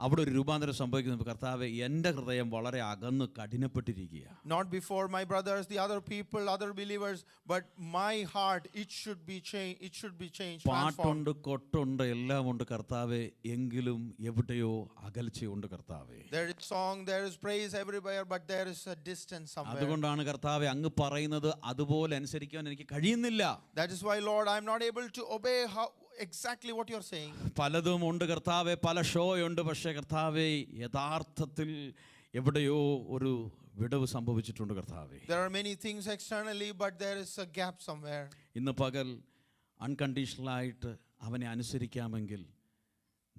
അവിടെ ഒരു രൂപാന്തരം സംഭവിക്കുന്നത്, കർത്താവേ എൻ്റെ ഹൃദയം വളരെ അകന്ന് കഠിനപ്പെട്ടിരിക്കുക. Not before my brothers, the other people, other believers, but my heart, it should be changed. It should be changed. പാട്ടുണ്ട്, കൊട്ടുണ്ട്, എല്ലാം ഉണ്ട് കർത്താവേ, എങ്കിലും എവിടെയോ അകൽച്ചയുണ്ട് കർത്താവേ. There is song, there is praise everywhere, but there is a distance somewhere. അതുകൊണ്ടാണ് കർത്താവേ അങ്ങ് പറയുന്നത് അതുപോലെ അനുസരിക്കാൻ എനിക്ക് കഴിയുന്നില്ല. That is why, Lord, I am not able to obey exactly what you are saying. പലതും ഉണ്ട് കർത്താവേ, പല ഷോയുണ്ട്, പക്ഷേ കർത്താവേ യഥാർത്ഥത്തിൽ എവിടെയോ ഒരു വിടവ് സംഭവിച്ചിട്ടുണ്ട് കർത്താവേ. There are many things externally, but there is a gap somewhere. ഇന്ന് പകൽ അൺകണ്ടീഷണലായിട്ട് അവനെ അനുസരിക്കാമെങ്കിൽ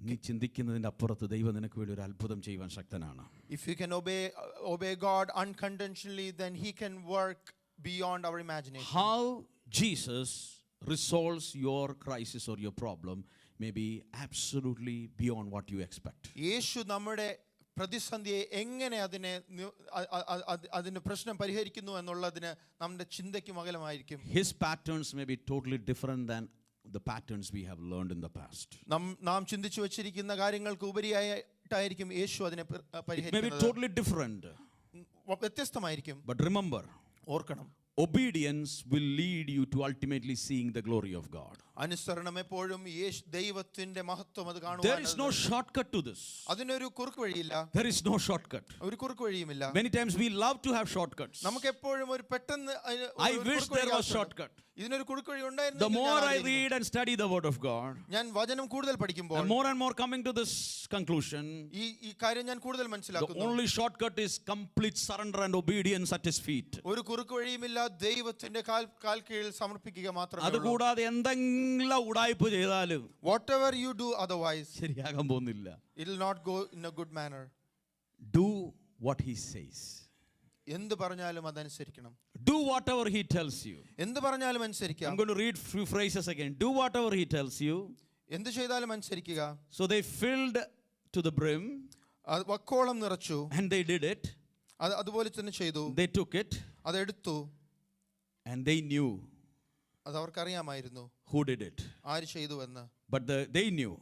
നീ ചിന്തിക്കുന്നതിൻ്റെ അപ്പുറത്ത് ദൈവം നിനക്ക് വേണ്ടി ഒരു അത്ഭുതം ചെയ്യുവാൻ ശക്തനാണ്. If you can obey God unconditionally, then he can work beyond our imagination. How Jesus resolves your crisis or your problem may be absolutely beyond what you expect. യേശു നമ്മുടെ പ്രതിസന്ധിയെ എങ്ങനെ അതിന് പ്രശ്നം പരിഹരിക്കുന്നു എന്നുള്ളതിന് നമ്മുടെ ചിന്തയ്ക്ക് അകലമായിരിക്കും. His patterns may be totally different than the patterns we have learned in the past. നാം ചിന്തിച്ചു വെച്ചിരിക്കുന്ന കാര്യങ്ങൾക്ക് ഉപരിയായിട്ടായിരിക്കും യേശു അതിനെ It may be totally different. വ്യത്യസ്തമായിരിക്കും. But remember, ഓർക്കണം, obedience will lead you to ultimately seeing the glory of God. അനുസരണം എപ്പോഴും ദൈവത്തിന്റെ മഹത്വം അത് കാണുവാൻ. There is no shortcut to this. അതിനൊരു കുറുക്ക് വഴിയില്ല. There is no shortcut. ഒരു കുറുക്ക് വഴിയുമില്ല. Many times we love to have shortcuts. നമുക്ക് എപ്പോഴും ഒരു പെട്ടെന്ന് I wish there was shortcut. ഇതിനൊരു കുറുക്ക് വഴി ഉണ്ടായിരുന്നു. The more I read and study the word of God, ഞാൻ വചനം കൂടുതൽ പഠിക്കുമ്പോൾ and more coming to this conclusion, ഈ കാര്യം ഞാൻ കൂടുതൽ the മനസ്സിലാക്കുന്നു. only shortcut is complete surrender and obedience at his feet. ഒരു കുറുക്ക് വഴിയുമില്ല, ദൈവത്തിന്റെ കാൽ കീഴിൽ സമർപ്പിക്കുക മാത്രമേ. അതുകൂടാതെ എന്തെങ്കിലും ഉടായ്പ ചെയ്താലും whatever you do otherwise, ശരിയാകാൻ പോകുന്നില്ല. it will not go in a good manner. Do what he says. എന്ത് പറഞ്ഞാലും അതനുസരിക്കണം. Do whatever he tells you. എന്ത് പറഞ്ഞാലും അനുസരിക്കുക. I'm going to read few phrases again. Do whatever he tells you. എന്ത് ചെയ്താലും അനുസരിക്കുക. So they filled to the brim. വക്കോളം നിറച്ചു. And they did it. അതുപോലെ തന്നെ ചെയ്തു. They took it. അതെടുത്തു. And they knew. അത് അവർക്കറിയാമായിരുന്നു Who did it? ആര് ചെയ്തു എന്ന്. But they knew.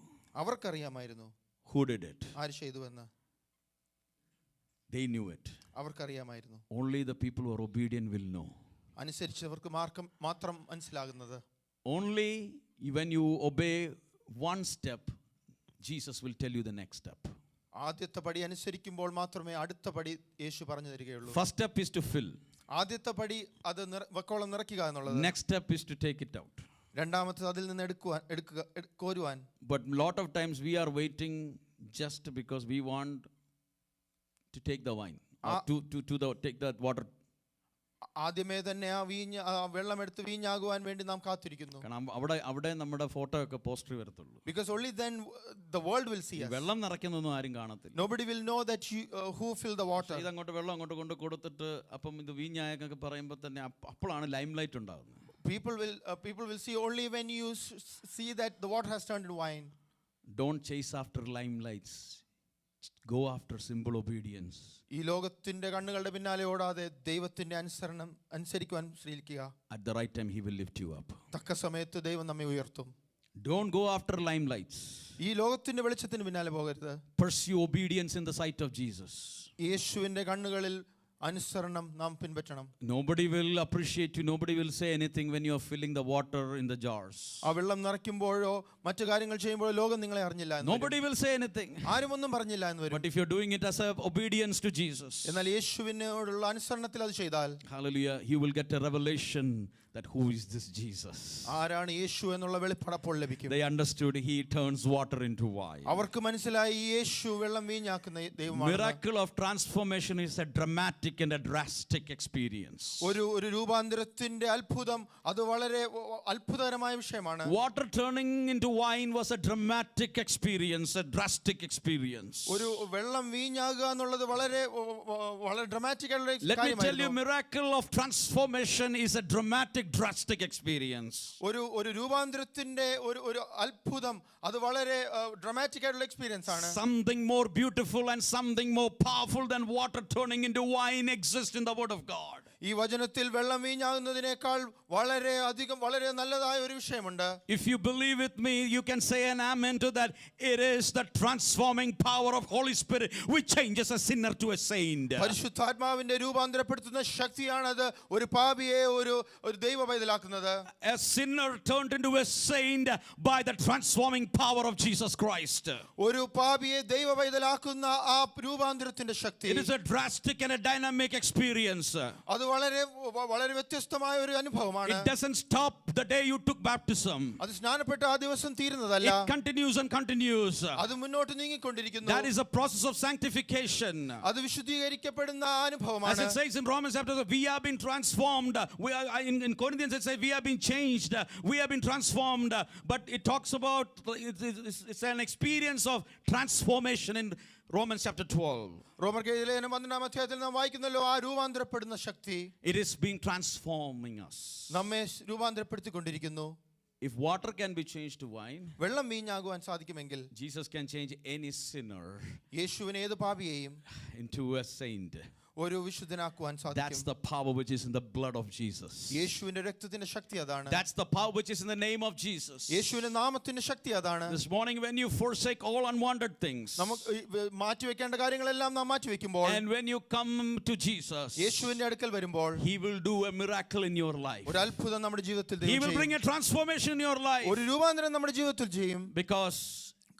അവർക്കറിയാമായിരുന്നു Who did it? ആര് ചെയ്തു എന്ന്. They knew it. അവർക്കറിയാമായിരുന്നു. Only the people who are obedient will know. അനുസരിച്ചവർക്ക് മാത്രം മനസ്സിലാകുന്നത്. Only when you obey one step, Jesus will tell you the next step. ആദ്യത്തെ പടി അനുസരിക്കുമ്പോൾ മാത്രമേ അടുത്ത പടി യേശു പറഞ്ഞു തരികയുള്ളൂ. First step is to fill. ആദ്യത്തെ പടി അത് വക്കോളം നിറയ്ക്കുക എന്നുള്ളത്. Next step is to take it out. രണ്ടാമത്തെ അതിൽ നിന്ന് കോരുവാൻ. But lot of times we are waiting just because we want to take the wine or to take that water ആദ്യമേ തന്നെ ആ വെള്ളം എടുത്ത് വീഞ്ഞാകുവാൻ വേണ്ടി നാം കാത്തിരിക്കുന്നു. കാരണം അവിടെ നമ്മുടെ ഫോട്ടോ ഒക്കെ പോസ്റ്റർ വരത്തുള്ളൂ. Because only then the world will see us. വെള്ളം നിറയ്ക്കുന്നൊന്നും ആരും കാണത്തില്ല. Nobody will know that who filled the water. ഇതങ്ങോട്ട് വെള്ളം അങ്ങോട്ട് കൊണ്ട് കൊടുത്തിട്ട് അപ്പം ഇത് വീഞ്ഞായൊക്കെ പറയുമ്പോൾ തന്നെ അപ്പോഴാണ് ലൈം ലൈറ്റ് ഉണ്ടാകുന്നത്. People will see only when you see that the water has turned into wine. Don't chase after limelights. Go after simple obedience. ഈ ലോകത്തിന്റെ കണ്ണുകളുടെ പിന്നാലെ ഓടാതെ ദൈവത്തിന്റെ അനുസരിക്കുവാൻ ശ്രമിക്കുക. At the right time he will lift you up. തക്ക സമയത്ത് ദൈവം നമ്മെ ഉയർത്തും. Don't go after limelights. ഈ ലോകത്തിന്റെ വെളിച്ചത്തിന് പിന്നാലെ പോകരുത്. Pursue obedience in the sight of Jesus. യേശുവിന്റെ കണ്ണുകളിൽ അനുസരണം നാം പിൻപറ്റണം. Nobody will appreciate you, nobody will say anything when you are filling the water in the jars. ആ വെള്ളം നിറയ്ക്കുമ്പോഴോ മറ്റു കാര്യങ്ങൾ ചെയ്യുമ്പോഴോ ലോകം നിങ്ങളെ അറിഞ്ഞില്ല എന്ന് Nobody will say anything. ആരും ഒന്നും പറഞ്ഞില്ല എന്ന് വരും. But if you are doing it as a obedience to Jesus, എന്നാൽ യേശുവിനോടുള്ള അനുസരണത്തിൽ അത് ചെയ്താൽ, hallelujah, you will get a revelation that who is this Jesus. ആരാണ് യേശു എന്നുള്ള വെളിപ്പാട് അപ്പോൾ ലഭിക്കും. They understood he turns water into wine. അവർക്ക് മനസ്സിലായി യേശു വെള്ളം വീഞ്ഞാക്കുന്ന ദൈവമാണ്. Miracle of transformation is a dramatic and a drastic experience. ഒരു രൂപാന്തരത്തിന്റെ അത്ഭുതം അത് വളരെ അത്ഭുതകരമായ വിഷയമാണ്. Water turning into wine was a dramatic experience, a drastic experience. ഒരു വെള്ളം വീഞ്ഞാകുക എന്നുള്ളത് വളരെ ഡ്രാമാറ്റിക് ആയിട്ടുള്ള കാര്യമായിരുന്നു. Let me tell you, miracle of transformation is a dramatic drastic experience. ഒരു രൂപാന്തരത്തിന്റെ ഒരു അത്ഭുതം അത് വളരെ ഡ്രാമാറ്റിക് ആയിട്ടുള്ള എക്സ്പീരിയൻസ് ആണ്. Something more beautiful and something more powerful than water turning into wine exists in the word of God. ഈ വചനത്തിൽ വെള്ളം വീഞ്ഞാകുന്നതിനേക്കാൾ വളരെ നല്ലതായ ഒരു വിഷയമുണ്ട്. If you believe with me, you can say an amen to that. It is the transforming power of Holy Spirit which changes a sinner to a saint. പരിശുദ്ധാത്മാവിന്റെ രൂപാന്തരപ്പെടുത്തുന്ന ശക്തിയാണത് ഒരു പാപിയെ ഒരു ദൈവ പൈതലാക്കുന്നത്. A sinner turned into a saint by the transforming power of Jesus Christ. ഒരു പാപിയെ ദൈവ പൈതലാക്കുന്ന ആ രൂപാന്തരത്തിന്റെ ശക്തി. It is a drastic and a dynamic experience. അത് വളരെ വ്യത്യസ്തമായ ഒരു അനുഭവമാണ്. It doesn't stop the day you took baptism. അത് സ്നാനപ്പെട്ട ആ ദിവസം തീരുന്നതല്ല. It continues and continues. അത് മുന്നോട്ട് നീങ്ങിക്കൊണ്ടിരിക്കുന്നു. That is a process of sanctification. അത് വിശുദ്ധീകരിക്കപ്പെടുന്ന അനുഭവമാണ്. As it says in Romans chapter, we have been transformed. We are in Corinthians it says we have been changed. We have been transformed. But it talks about it's an experience of transformation in Romans chapter 12. റോമർ ലേഖനം 12-ാം അധ്യായത്തിൽ നാം വായിക്കുന്നല്ലോ ആ രൂപാന്തരപ്പെടുന്ന ശക്തി. It is being transforming us. നമ്മെ രൂപാന്തരപ്പെടുത്തിക്കൊണ്ടിരിക്കുന്നു. If water can be changed to wine, വെള്ളം വീഞ്ഞാകുവാൻ സാധിക്കുമെങ്കിൽ Jesus can change any sinner യേശുവിനെ ഏത് പാപിയെയും into a saint. ഒരു വിശുദ്ധനാക്കുവാൻ സാധിക്കും. That's the power which is in the blood of Jesus. യേശുവിന്റെ രക്തത്തിന്റെ ശക്തി അതാണ്. That's the power which is in the name of Jesus. യേശുവിന്റെ നാമത്തിന്റെ ശക്തി അതാണ്. This morning when you forsake all unwanted things, നമുക്ക് മാറ്റിവെക്കേണ്ട കാര്യങ്ങളെല്ലാം നാം മാറ്റിവെക്കുമ്പോൾ, and when you come to Jesus, യേശുവിന്റെ അടുക്കൽ വരുമ്പോൾ, he will do a miracle in your life. ഒരു അത്ഭുതം നമ്മുടെ ജീവിതത്തിൽ He will bring a transformation in your life. ഒരു രൂപാന്തരം നമ്മുടെ ജീവിതത്തിൽ ചെയ്യും. Because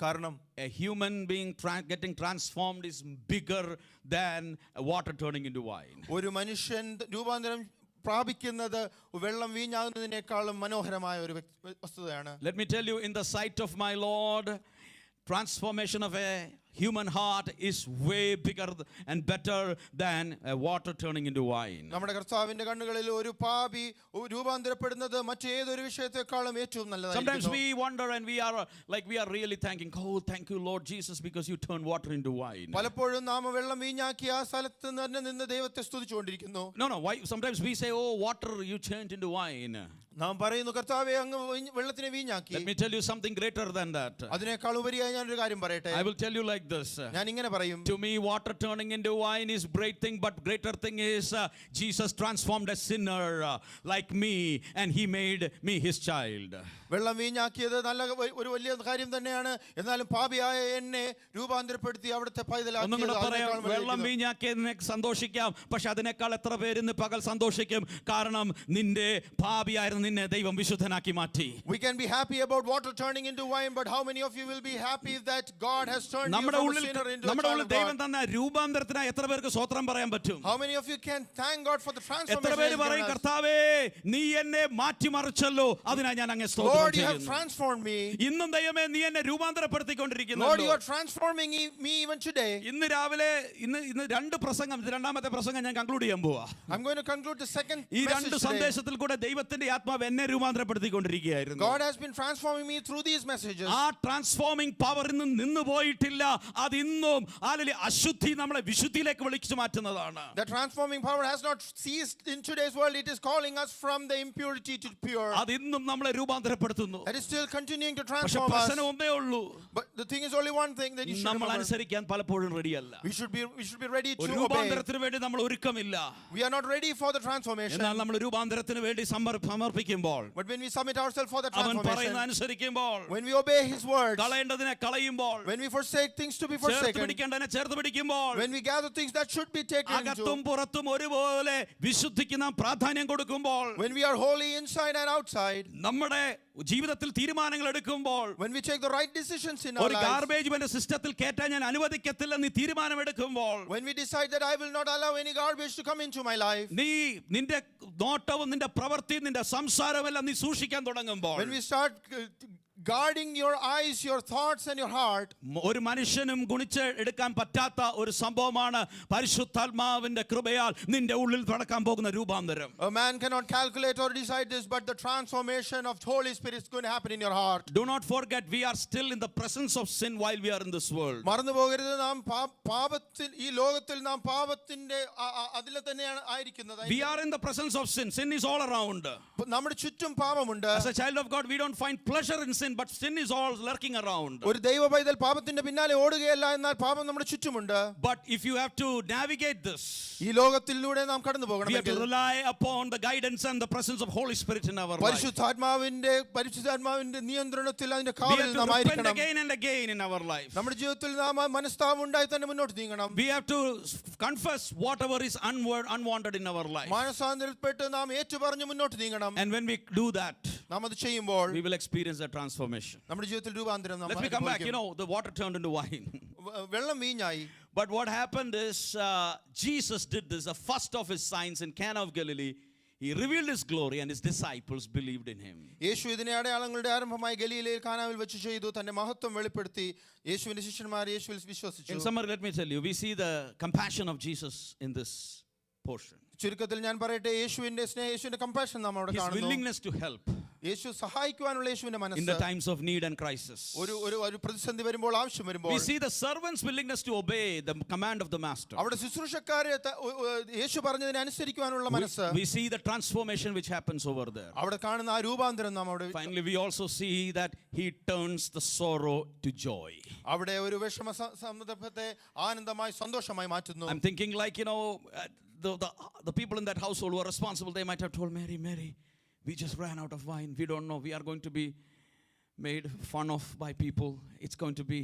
കാരണം a human being getting transformed is bigger than water turning into wine. ഒരു മനുഷ്യൻ രൂപാന്തരം പ്രാപിക്കുന്നത് വെള്ളം വീഞ്ഞാകുന്നതിനേക്കാളും മനോഹരമായ ഒരു വസ്തുതയാണ്. Let me tell you, in the sight of my Lord, transformation of a human heart is way bigger and better than water turning into wine. നമ്മുടെ കർത്താവിന്റെ കണ്ണുകളിൽ ഒരു പാപി രൂപാന്തരപ്പെടുന്നത് മറ്റേതൊരു വിഷയത്തെക്കാളും ഏറ്റവും നല്ലതായിരിക്കും. Sometimes we wonder and we are really thanking, oh thank you Lord Jesus because you turned water into wine. പലപ്പോഴും നാം വെള്ളം വീഞ്ഞാക്കി ആ സ്ഥലത്ത് തന്നെ നിന്ന് ദൈവത്തെ സ്തുതിച്ചുകൊണ്ടിരിക്കുന്നു. No, why sometimes we say, oh water you changed into wine. നാം പറയുന്നു കർത്താവേ അങ്ങ് വെള്ളത്തിനെ വീഞ്ഞാക്കി. Let me tell you something greater than that. അതിനേക്കാൾ ഉപരിയായി ഞാൻ ഒരു കാര്യം പറയട്ടെ. I will tell you like this. ഞാൻ ഇങ്ങനെ പറയും. To me water turning into wine is great thing, but greater thing is Jesus transformed a sinner like me and he made me his child. വെള്ളം വീഞ്ഞാക്കിയത് നല്ല ഒരു വലിയ കാര്യം തന്നെയാണ്. എന്നാലും പാപിയായ എന്നെ രൂപാന്തരപ്പെടുത്തി അവിടുത്തെ പൈതലാക്കി. വെള്ളം വീഞ്ഞാക്കിയതിനെ സന്തോഷിക്കാം, പക്ഷെ അതിനേക്കാൾ എത്ര പേര് ഇന്ന് പകൽ സന്തോഷിക്കും? കാരണം നിന്റെ പാപിയായിരുന്നു നിന്നെ ദൈവം വിശുദ്ധനാക്കി മാറ്റി. We can be happy about water turning into wine, but how many of you will be happy that God has turned you from a sinner into a child of God? ദൈവം തന്ന രൂപാന്തരത്തിനായി എത്ര പേർക്ക് സ്തോത്രം പറയാൻ പറ്റും? How many of you can thank God for the transformation? എത്ര പേര് പറയും കർത്താവേ നീ എന്നെ മാറ്റിമറിച്ചല്ലോ അതിനായി ഞാൻ അങ്ങേ സ്തോത്രം Lord, you have transformed me. ഇന്നും ദൈവമേ നീ എന്നെ രൂപാന്തരപ്പെടുത്തിക്കൊണ്ടിരിക്കുന്നു. Lord, you are transforming me even today. ഇന്ന് രാവിലെ ഇന്ന് രണ്ട് പ്രസംഗം, രണ്ടാമത്തെ പ്രസംഗം ഞാൻ കൺക്ലൂഡ് ചെയ്യാൻ പോവാ. I'm going to conclude the second ഈ message രണ്ട് today. സന്ദേശത്തിൽ കൂടെ ദൈവത്തിന്റെ ആത്മാവ് എന്നെ രൂപാന്തരപ്പെടുത്തിക്കൊണ്ടിരിക്കുകയായിരുന്നു. God has been transforming me through these messages. ആ ട്രാൻസ്ഫോമിംഗ് പവർ ഇന്നും നിന്ന് പോയിട്ടില്ല. അത് ഇന്നും അശുദ്ധി നമ്മളെ വിശുദ്ധിയിലേക്ക് വിളിച്ചു മാറ്റുന്നതാണ്. The transforming power has not ceased in today's world. It is calling us from the impurity to pure. അത് ഇന്നും നമ്മളെ രൂപാന്തരപ്പെടുത്തുന്നു. That is still continuing to പക്ഷേ transform us. പ്രശ്നം ഒന്നേ ഉള്ളൂ. But the thing is only one thing that you should നമ്മൾ remember. അനുസരിക്കാൻ പലപ്പോഴും റെഡിയല്ല. We should be ready to ഒരു obey. രൂപാന്തരത്തിന് വേണ്ടി നമ്മൾ ഒരുക്കമില്ല. We are not ready for the transformation. എന്നാൽ നമ്മൾ രൂപാന്തരത്തിന് വേണ്ടി സമർപ്പിക്കുമ്പോൾ, But when we submit ourselves for the അവൻ പറയുന്ന transformation, അനുസരിക്കുമ്പോൾ, when we obey His words, കളയേണ്ടതിനെ കളയുമ്പോൾ, when we forsake things to be ചേർത്ത് forsaken, പിടിക്കേണ്ടതിനെ ചേർത്ത് പിടിക്കുമ്പോൾ, when we gather things that should be taken അകത്തും into, പുറത്തും ഒരുപോലെ വിശുദ്ധിക്ക് നാം പ്രാധാന്യം കൊടുക്കുമ്പോൾ, when we are holy inside and outside, നമ്മുടെ ജീവിതത്തിൽ തീരുമാനങ്ങൾ എടുക്കുമ്പോൾ, when we take the right decisions in our ഒരു lives, ഗാർബേജ് എന്റെ സിസ്റ്റത്തിൽ കേറ്റാൻ ഞാൻ അനുവദിക്കത്തില്ലെന്ന് നീ തീരുമാനമെടുക്കുമ്പോൾ, when we decide that I will not allow any garbage to come into my life, നീ നിന്റെ നോട്ടവും നിന്റെ പ്രവൃത്തിയും നിന്റെ സംസാരമെല്ലാം നീ സൂക്ഷിക്കാൻ തുടങ്ങുമ്പോൾ, when we start guarding your eyes, your thoughts and your heart, ഒരു മനുഷ്യനും ഗുണിച്ച് എടുക്കാൻ പറ്റാത്ത ഒരു സംഭവമാണ് പരിശുദ്ധാത്മാവിന്റെ കൃപയാൽ നിന്റെ ഉള്ളിൽ നടക്കാൻ പോകുന്ന രൂപാന്തരം. a man cannot calculate or decide this, but the transformation of the Holy Spirit is going to happen in your heart. Do not forget, we are still in the presence of sin while we are in this world. മറന്നു പോകരുത്, നാം പാപത്തിൽ ഈ ലോകത്തിൽ നാം പാപത്തിന്റെ അതിൽ തന്നെയാണ് ആയിരിക്കുന്നത്. We are in the presence of sin. Sin is all around. നമ്മുടെ ചുറ്റും പാപമുണ്ട്. As a child of God, we don't find pleasure in sin, but sin is all lurking around. ഒരു ദൈവ പൈതൽ പാപത്തിന്റെ പിന്നാലെ ഓടുകയല്ല, എന്നാൽ പാപം നമ്മുടെ ചുറ്റുമുണ്ട്. But if you have to navigate this, ഈ ലോകത്തിലൂടെ നാം കടന്നു we have to പോകണമെങ്കിൽ rely upon the guidance and the presence of Holy Spirit in our life. പരിശുദ്ധാത്മാവിന്റെ നിയന്ത്രണത്തിൽ അതിന്റെ We കാവലിൽ have to നാം repent ആയിരിക്കണം. again and again in our life. നമ്മുടെ ജീവിതത്തിൽ നാം മനസ്താപം ഉണ്ടായി തന്നെ മുന്നോട്ട് നീങ്ങണം. We have to confess whatever is unwanted in our life. മാനസാന്തരപ്പെട്ട് നാം ഏറ്റുപറഞ്ഞ് മുന്നോട്ട് നീങ്ങണം. And when we do that, നാം അത് ചെയ്യുമ്പോൾ we will experience a transformation. നമ്മുടെ ജീവിതത്തിൽ രൂപാന്തരം നാം Let me come back. അനുഭവിക്കും. The water turned into wine. വെള്ളം വീഞ്ഞായി. But what happened is Jesus did this, the first of his signs in Cana of Galilee. He revealed his glory and his disciples believed in him. യേശു ഇതിനെ അടയാളങ്ങളുടെ ആരംഭമായി ഗലീലയിൽ കാനാവിൽ വെച്ച് ചെയ്തു. തന്റെ മഹത്വം വെളിപ്പെടുത്തി. യേശുവിന്റെ ശിഷ്യന്മാർ യേശുവിൽ വിശ്വസിച്ചു. In summary, let me tell you, we see the compassion of Jesus in this portion. ചുരുക്കത്തിൽ ഞാൻ പറയട്ടെ, യേശുവിന്റെ കമ്പാഷൻ നാം അവിടെ His കാണുന്നു. willingness to help യേശു സഹായിക്കുവാനുള്ള യേശുവിന്റെ in the മനസ്സ്. times of need and crisis. ഒരു പ്രതിസന്ധി വരുമ്പോൾ, ആവശ്യം വരുമ്പോൾ. We see the servant's willingness to obey the command of the master. അവിടെ ശുശ്രൂഷക്കാരെ യേശു പറഞ്ഞതിനെ അനുസരിക്കുവാനുള്ള മനസ്സ്. We see the transformation which happens over there. അവിടെ കാണുന്ന ആ രൂപാന്തരം നാം അവിടെ. Finally, we also see that he turns the sorrow to joy. അവിടെ ഒരു വിഷമ സന്ദർഭത്തെ ആനന്ദമായി സന്തോഷമായി മാറ്റുന്നു. I'm thinking like, the people in that household who are responsible, they might have told Mary, we just ran out of wine. We don't know. We are going to be made fun of by people. It's going to be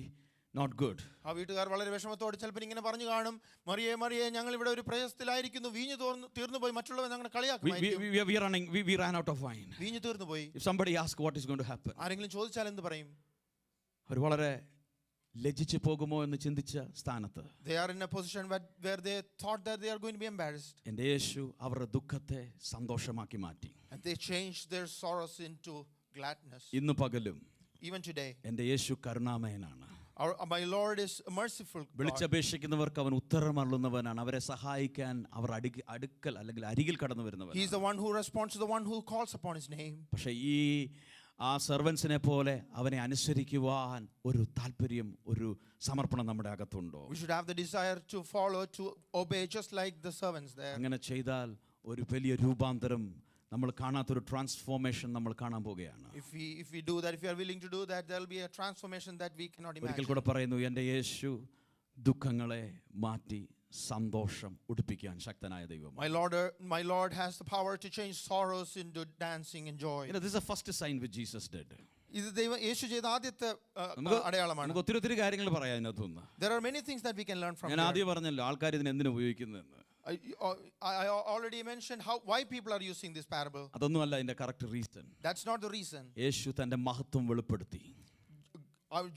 not good. ആ വീട്ടുകാർ വളരെ വിഷമത്തോടെ ചിലപ്പോൾ ഇങ്ങനെ പറഞ്ഞു കാണും, മറിയേ ഞങ്ങൾ ഇവിടെ ഒരു പ്രയാസത്തിലായിരിക്കുന്നു, വീഞ്ഞു തീർന്നു പോയി, മറ്റുള്ളവർ ഞങ്ങളെ കളിയാക്കും. We ran out of wine. വീഞ്ഞു തീർന്നു പോയി. If somebody asks what is going to happen, ആരെങ്കിലും ചോദിച്ചാൽ എന്ത് പറയും? അവർ വളരെ ലജ്ജിച്ചു പോകുമോ എന്ന് ചിന്തിച്ച സ്ഥാനത്ത് they are in a position where they thought that they are going to be embarrassed. എൻ്റെ യേശു അവരുടെ ദുഃഖത്തെ സന്തോഷമാക്കി മാറ്റി. And they changed their sorrows into gladness. ഇന്ന് പകലും Even today, എൻ്റെ യേശു കരുണാമയനാണ്. my Lord is a merciful God. വിളിച്ചപേക്ഷിക്കുന്നവർക്ക് അവൻ ഉത്തരമരുളുന്നവനാണ്. അവരെ സഹായിക്കാൻ അവർ അടുക്കൽ അല്ലെങ്കിൽ അരികിൽ കടന്നു വരുന്നവൻ. He is the one who responds to the one who calls upon his name. പക്ഷേ ആ സെർവൻസിനെ പോലെ അവനെ അനുസരിക്കുവാൻ ഒരു താല്പര്യം, ഒരു സമർപ്പണം നമ്മുടെ അകത്തുണ്ടോ? We should have the desire to follow, to obey, just like the servants there. അങ്ങനെ ചെയ്താൽ ഒരു വലിയ രൂപാന്തരം, നമ്മൾ കാണാത്തൊരു ട്രാൻസ്ഫോർമേഷൻ നമ്മൾ കാണാൻ പോകുകയാണ്. If we do that, if we are willing to do that, there will be a transformation that we cannot imagine. ഒരിക്കൽ കൂടെ പറയുന്നു, എൻ്റെ യേശു ദുഃഖങ്ങളെ മാറ്റി സന്തോഷം ഉടുപ്പിക്കാൻ ശക്തനായ ദൈവമാണ്. My Lord has the power to change sorrows into dancing and joy. This is the first sign which Jesus did. ഇത് യേശു ചെയ്ത ആദ്യത്തെ അടയാളമാണ്. നമുക്ക് ഒത്തിരി കാര്യങ്ങൾ പറയാം ഇതിനകത്തുനിന്ന്. There are many things that we can learn from. ഞാൻ ആദ്യം പറഞ്ഞല്ലോ ആൾക്കാർ ഇതിനെ എന്തിനു ഉപയോഗിക്കുന്നതെന്ന്. I already mentioned why people are using this parable. അതൊന്നുമല്ല അതിന്റെ correct reason. That's not the reason. യേശു തന്റെ മഹത്വം വെളിപ്പെടുത്തി.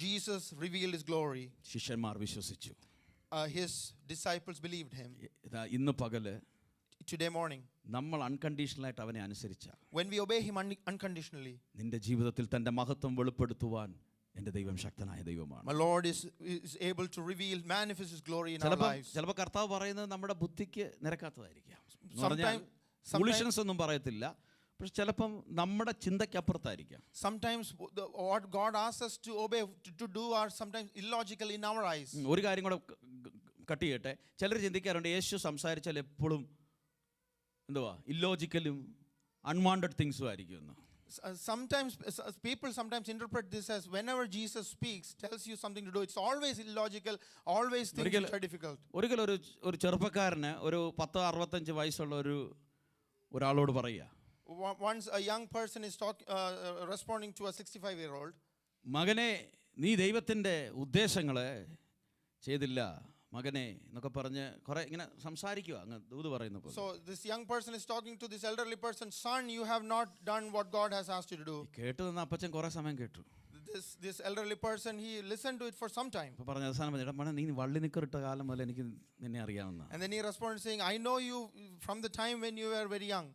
Jesus revealed his glory. ശിഷ്യന്മാർ വിശ്വസിച്ചു. His disciples believed him. ഇന്ന് പകല് today morning. നമ്മൾ അൺകണ്ടീഷണലായിട്ട് അവനെ അനുസരിച്ചാൽ, When we obey him unconditionally, നിന്റെ ജീവിതത്തിൽ തൻ്റെ മഹത്വം വെളിപ്പെടുത്തുവാൻ എൻ്റെ ദൈവം ശക്തനായ ദൈവമാണ്. my Lord is able to reveal, manifest his glory in our lives. ചിലപ്പോൾ കർത്താവ് പറയുന്നത് നമ്മുടെ ബുദ്ധിക്ക് നിരക്കാത്തതായിരിക്കാം. Sometimes ഫൂളിഷ്നസ് ഒന്നും പറയത്തില്ല, പക്ഷെ ചിലപ്പം നമ്മുടെ ചിന്തയ്ക്കപ്പുറത്തായിരിക്കാം. Sometimes what God asks us to obey, to do, are sometimes illogical in our eyes. ഒരു കാര്യം കൂടെ കട്ട് ചെയ്യട്ടെ. ചിലർ ചിന്തിക്കാറുണ്ട് യേശു സംസാരിച്ചാൽ എപ്പോഴും എന്തുവാ ഇല്ലോജിക്കലും അൺവാണ്ടഡ് തിങ്സും ആയിരിക്കും. Sometimes people interpret this as whenever Jesus speaks, tells you something to do, it's always illogical, always things which are difficult. ഒരിക്കലും ഒരു ചെറുപ്പക്കാരന് ഒരു 10-65 വയസ്സുള്ള ഒരാളോട് പറയുക, once a young person is responding to a 65-year-old, മകനെ നീ ദൈവത്തിൻ്റെ ഉദ്ദേശങ്ങളെ ചെയ്തില്ല മകനെ എന്നൊക്കെ പറഞ്ഞ് കുറെ ഇങ്ങനെ സംസാരിക്കുക, അങ്ങ് ദൂത് പറയുന്ന പോലെ. So this young person is talking to this elderly person, son, you have not done what God has asked you to do. കേട്ടു നിന്ന് അപ്പച്ചൻ കുറെ സമയം കേട്ടു. This elderly person, he listened to it for some time. അപ്പോൾ പറഞ്ഞ അവസാനം പറഞ്ഞു, എടാ നീ വള്ളി നിക്കറിട്ട കാലം മുതൽ എനിക്ക് നിന്നെ അറിയാവുന്ന. And then he responded saying, I know you from the time when you were very young.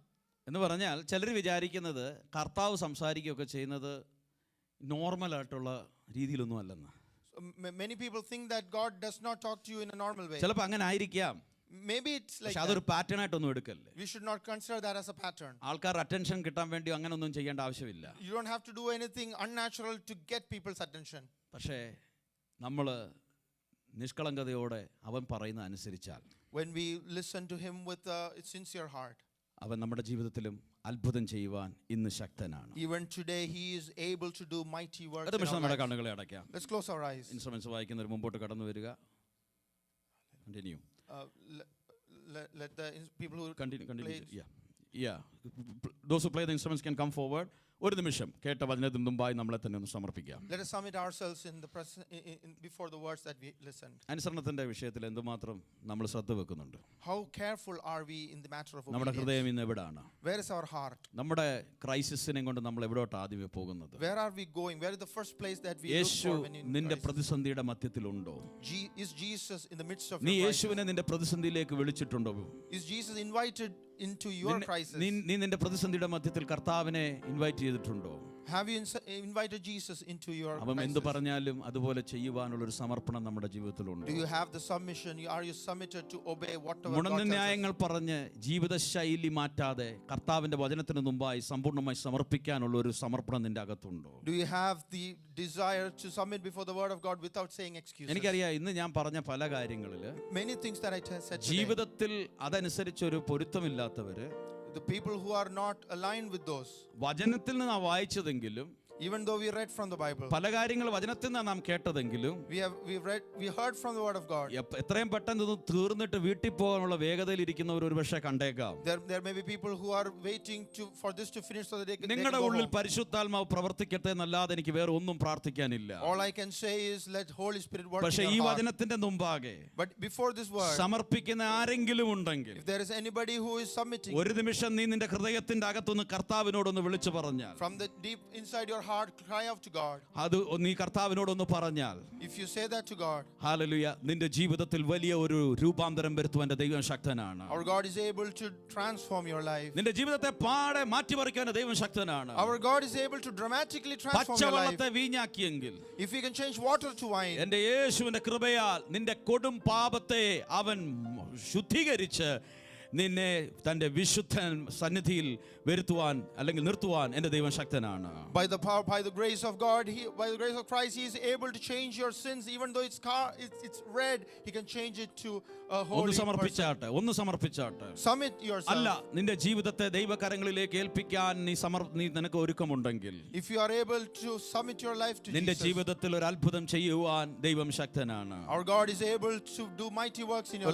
എന്ന് പറഞ്ഞാൽ ചിലർ വിചാരിക്കുന്നത് കർത്താവ് സംസാരിക്കുകയൊക്കെ ചെയ്യുന്നത് നോർമലായിട്ടുള്ള രീതിയിലൊന്നും അല്ലെന്ന്. Many people think that God does not talk to you in a normal way. ചിലപ്പോൾ അങ്ങനെ ആയിരിക്കാം. Maybe it's like പക്ഷെ അതൊരു പാറ്റേൺ ആയിട്ടൊന്നും എടുക്കല്ലേ. We should not consider that as a pattern. ആൾക്കാർ അറ്റൻഷൻ കിട്ടാൻ വേണ്ടി അങ്ങനെ ഒന്നും ചെയ്യേണ്ട ആവശ്യമില്ല. You don't have to do anything unnatural to get people's attention. പക്ഷേ നമ്മൾ നിഷ്കളങ്കതയോടെ അവൻ പറയുന്ന അനുസരിച്ചാൽ, when we listen to him with a sincere heart, അവൻ നമ്മുടെ ജീവിതത്തിലും അത്ഭുതം ചെയ്യുവാൻ ഇന്ന് ശക്തനാണ്. Even today he is able to do mighty works. ഒരു നിമിഷം നമ്മുടെ കണ്ണുകളെ അടയ്ക്കാം. Let's close our eyes. Instruments വായിക്കുന്നവർ മുമ്പോട്ട് കടന്നു വരിക. Continue. Let the people who continue. Yeah. Those who play the instruments can come forward. ഒരു നിമിഷം കേട്ട വചനത്തിന് മുമ്പായി നമ്മളെ തന്നെ ഒന്ന് സമർപ്പിക്കാം. Let us submit ourselves in the before the words that we listened. അനുസരണത്തിന്റെ വിഷയത്തിൽ എന്തുമാത്രം നമ്മൾ ശ്രദ്ധ വെക്കുന്നുണ്ട്. How careful are we in the matter of obedience? നമ്മുടെ ഹൃദയം ഇന്ന് എവിടാണ്? Where is our heart? നമ്മുടെ ക്രൈസിസിനെ കൊണ്ട് നമ്മൾ എവിടോട്ട് ആദ്യമേ പോകുന്നത്? Where are we going? Where is the first place that we look Yeshu for when in നിന്റെ crisis? പ്രതിസന്ധിയുടെ മധ്യത്തിലുണ്ടോ? Is Jesus in the midst of നീ your crisis? യേശുവിനെ നിന്റെ പ്രതിസന്ധിയിലേക്ക് വിളിച്ചിട്ടുണ്ടോ? Is Jesus invited into your crisis? നീ നിന്റെ പ്രതിസന്ധിയുടെ മധ്യത്തിൽ കർത്താവിനെ ഇൻവൈറ്റ് ചെയ്തിട്ടുണ്ടോ? Have you invited Jesus into your അവൻ എന്ത് crisis? പറഞ്ഞാലും അതുപോലെ ചെയ്യുവാനുള്ള ഒരു സമർപ്പണം നമ്മുടെ ജീവിതത്തിലുണ്ട്. Do you have the submission? Are you submitted to obey whatever God ഗുണന tells us? ന്യായങ്ങൾ പറഞ്ഞ് ജീവിതശൈലി മാറ്റാതെ കർത്താവിന്റെ വചനത്തിന് മുമ്പായി സമ്പൂർണ്ണമായി സമർപ്പിക്കാനുള്ള ഒരു സമർപ്പണം നിന്റെ അകത്തുണ്ടോ? Do you have the desire to submit before the word of God without saying excuses? എനിക്കറിയാം ഇന്ന് ഞാൻ പറഞ്ഞ പല കാര്യങ്ങളില് Many things that I said today, ജീവിതത്തിൽ അതനുസരിച്ചൊരു പൊരുത്തമില്ലാത്തവര്, the people who are not aligned with those, വചനത്തിൽ നിന്ന് വായിച്ചതെങ്കിലും even though we read from the Bible, പല കാര്യങ്ങൾ വചനത്തിൽ നിന്നാണ് നാം കേട്ടതെങ്കിലും we heard from the word of God. എത്രയും പെട്ടെന്ന് ഇത് തീർന്നിട്ട് വീട്ടിൽ പോകാനുള്ള വേഗതയിൽ ഇരിക്കുന്നവർ ഒരു പക്ഷേ കണ്ടേക്കാം. There may be people who are waiting for this to finish so that they can നിങ്ങളുടെ go ഉള്ളിൽ home. പരിശുദ്ധാത്മാവ് പ്രവർത്തിക്കട്ടെ എന്നല്ലാതെ എനിക്ക് വേറെ ഒന്നും പ്രാർത്ഥിക്കാനില്ല. All I can say is let Holy Spirit work പക്ഷേ in ഈ your heart. വചനത്തിന്റെ മുമ്പാകെ But before this word, സമർപ്പിക്കുന്ന ആരെങ്കിലും ഉണ്ടെങ്കിൽ, if there is anybody who is submitting, ഒരു നിമിഷം നീ നിന്റെ ഹൃദയത്തിന്റെ അകത്തുനിന്ന് കർത്താവിനോടൊന്ന് വിളിച്ചു പറഞ്ഞാൽ, from the deep inside your heart, cry out to God. അത് നീ കർത്താവിനോടൊന്ന് പറഞ്ഞാൽ, If you say that to God, hallelujah, നിന്റെ ജീവിതത്തിൽ വലിയ ഒരു രൂപാന്തരം വരുത്തുവാൻ ദൈവം ശക്തനാണ്. our God is able to transform your life. നിന്റെ ജീവിതത്തെ പാടെ മാറ്റിമറിക്കാൻ ദൈവം ശക്തനാണ്. Our God is able to dramatically transform your life. പച്ചവെള്ളത്തെ വീഞ്ഞാക്കിയെങ്കിൽ, If He can change water to wine, എന്റെ യേശുവിന്റെ കൃപയാൽ നിന്റെ കൊടും പാപത്തെ അവൻ ശുദ്ധീകരിച്ച് നിന്നെ തന്റെ വിശുദ്ധ സന്നിധിയിൽ വരുത്തുവാൻ അല്ലെങ്കിൽ നിർത്തുവാൻ എന്റെ ദൈവം ശക്തനാണ്. by the power, by the grace of God, by the grace of Christ, He is able to change your sins. Even though it's red, He can change it to a holy person. ഒന്ന് സമർപ്പിച്ചാട്ടെ. Submit yourself. അല്ല, നിന്റെ ജീവിതത്തെ ദൈവകരങ്ങളിലേക്ക് ഏൽപ്പിക്കാൻ നീ നിനക്ക് ഒരുക്കമുണ്ടെങ്കിൽ, If you are able to submit your life to നിന്റെ Jesus, ജീവിതത്തിൽ ഒരു അത്ഭുതം ചെയ്യുവാൻ ദൈവം ശക്തനാണ്. our God is able to do mighty works in your life.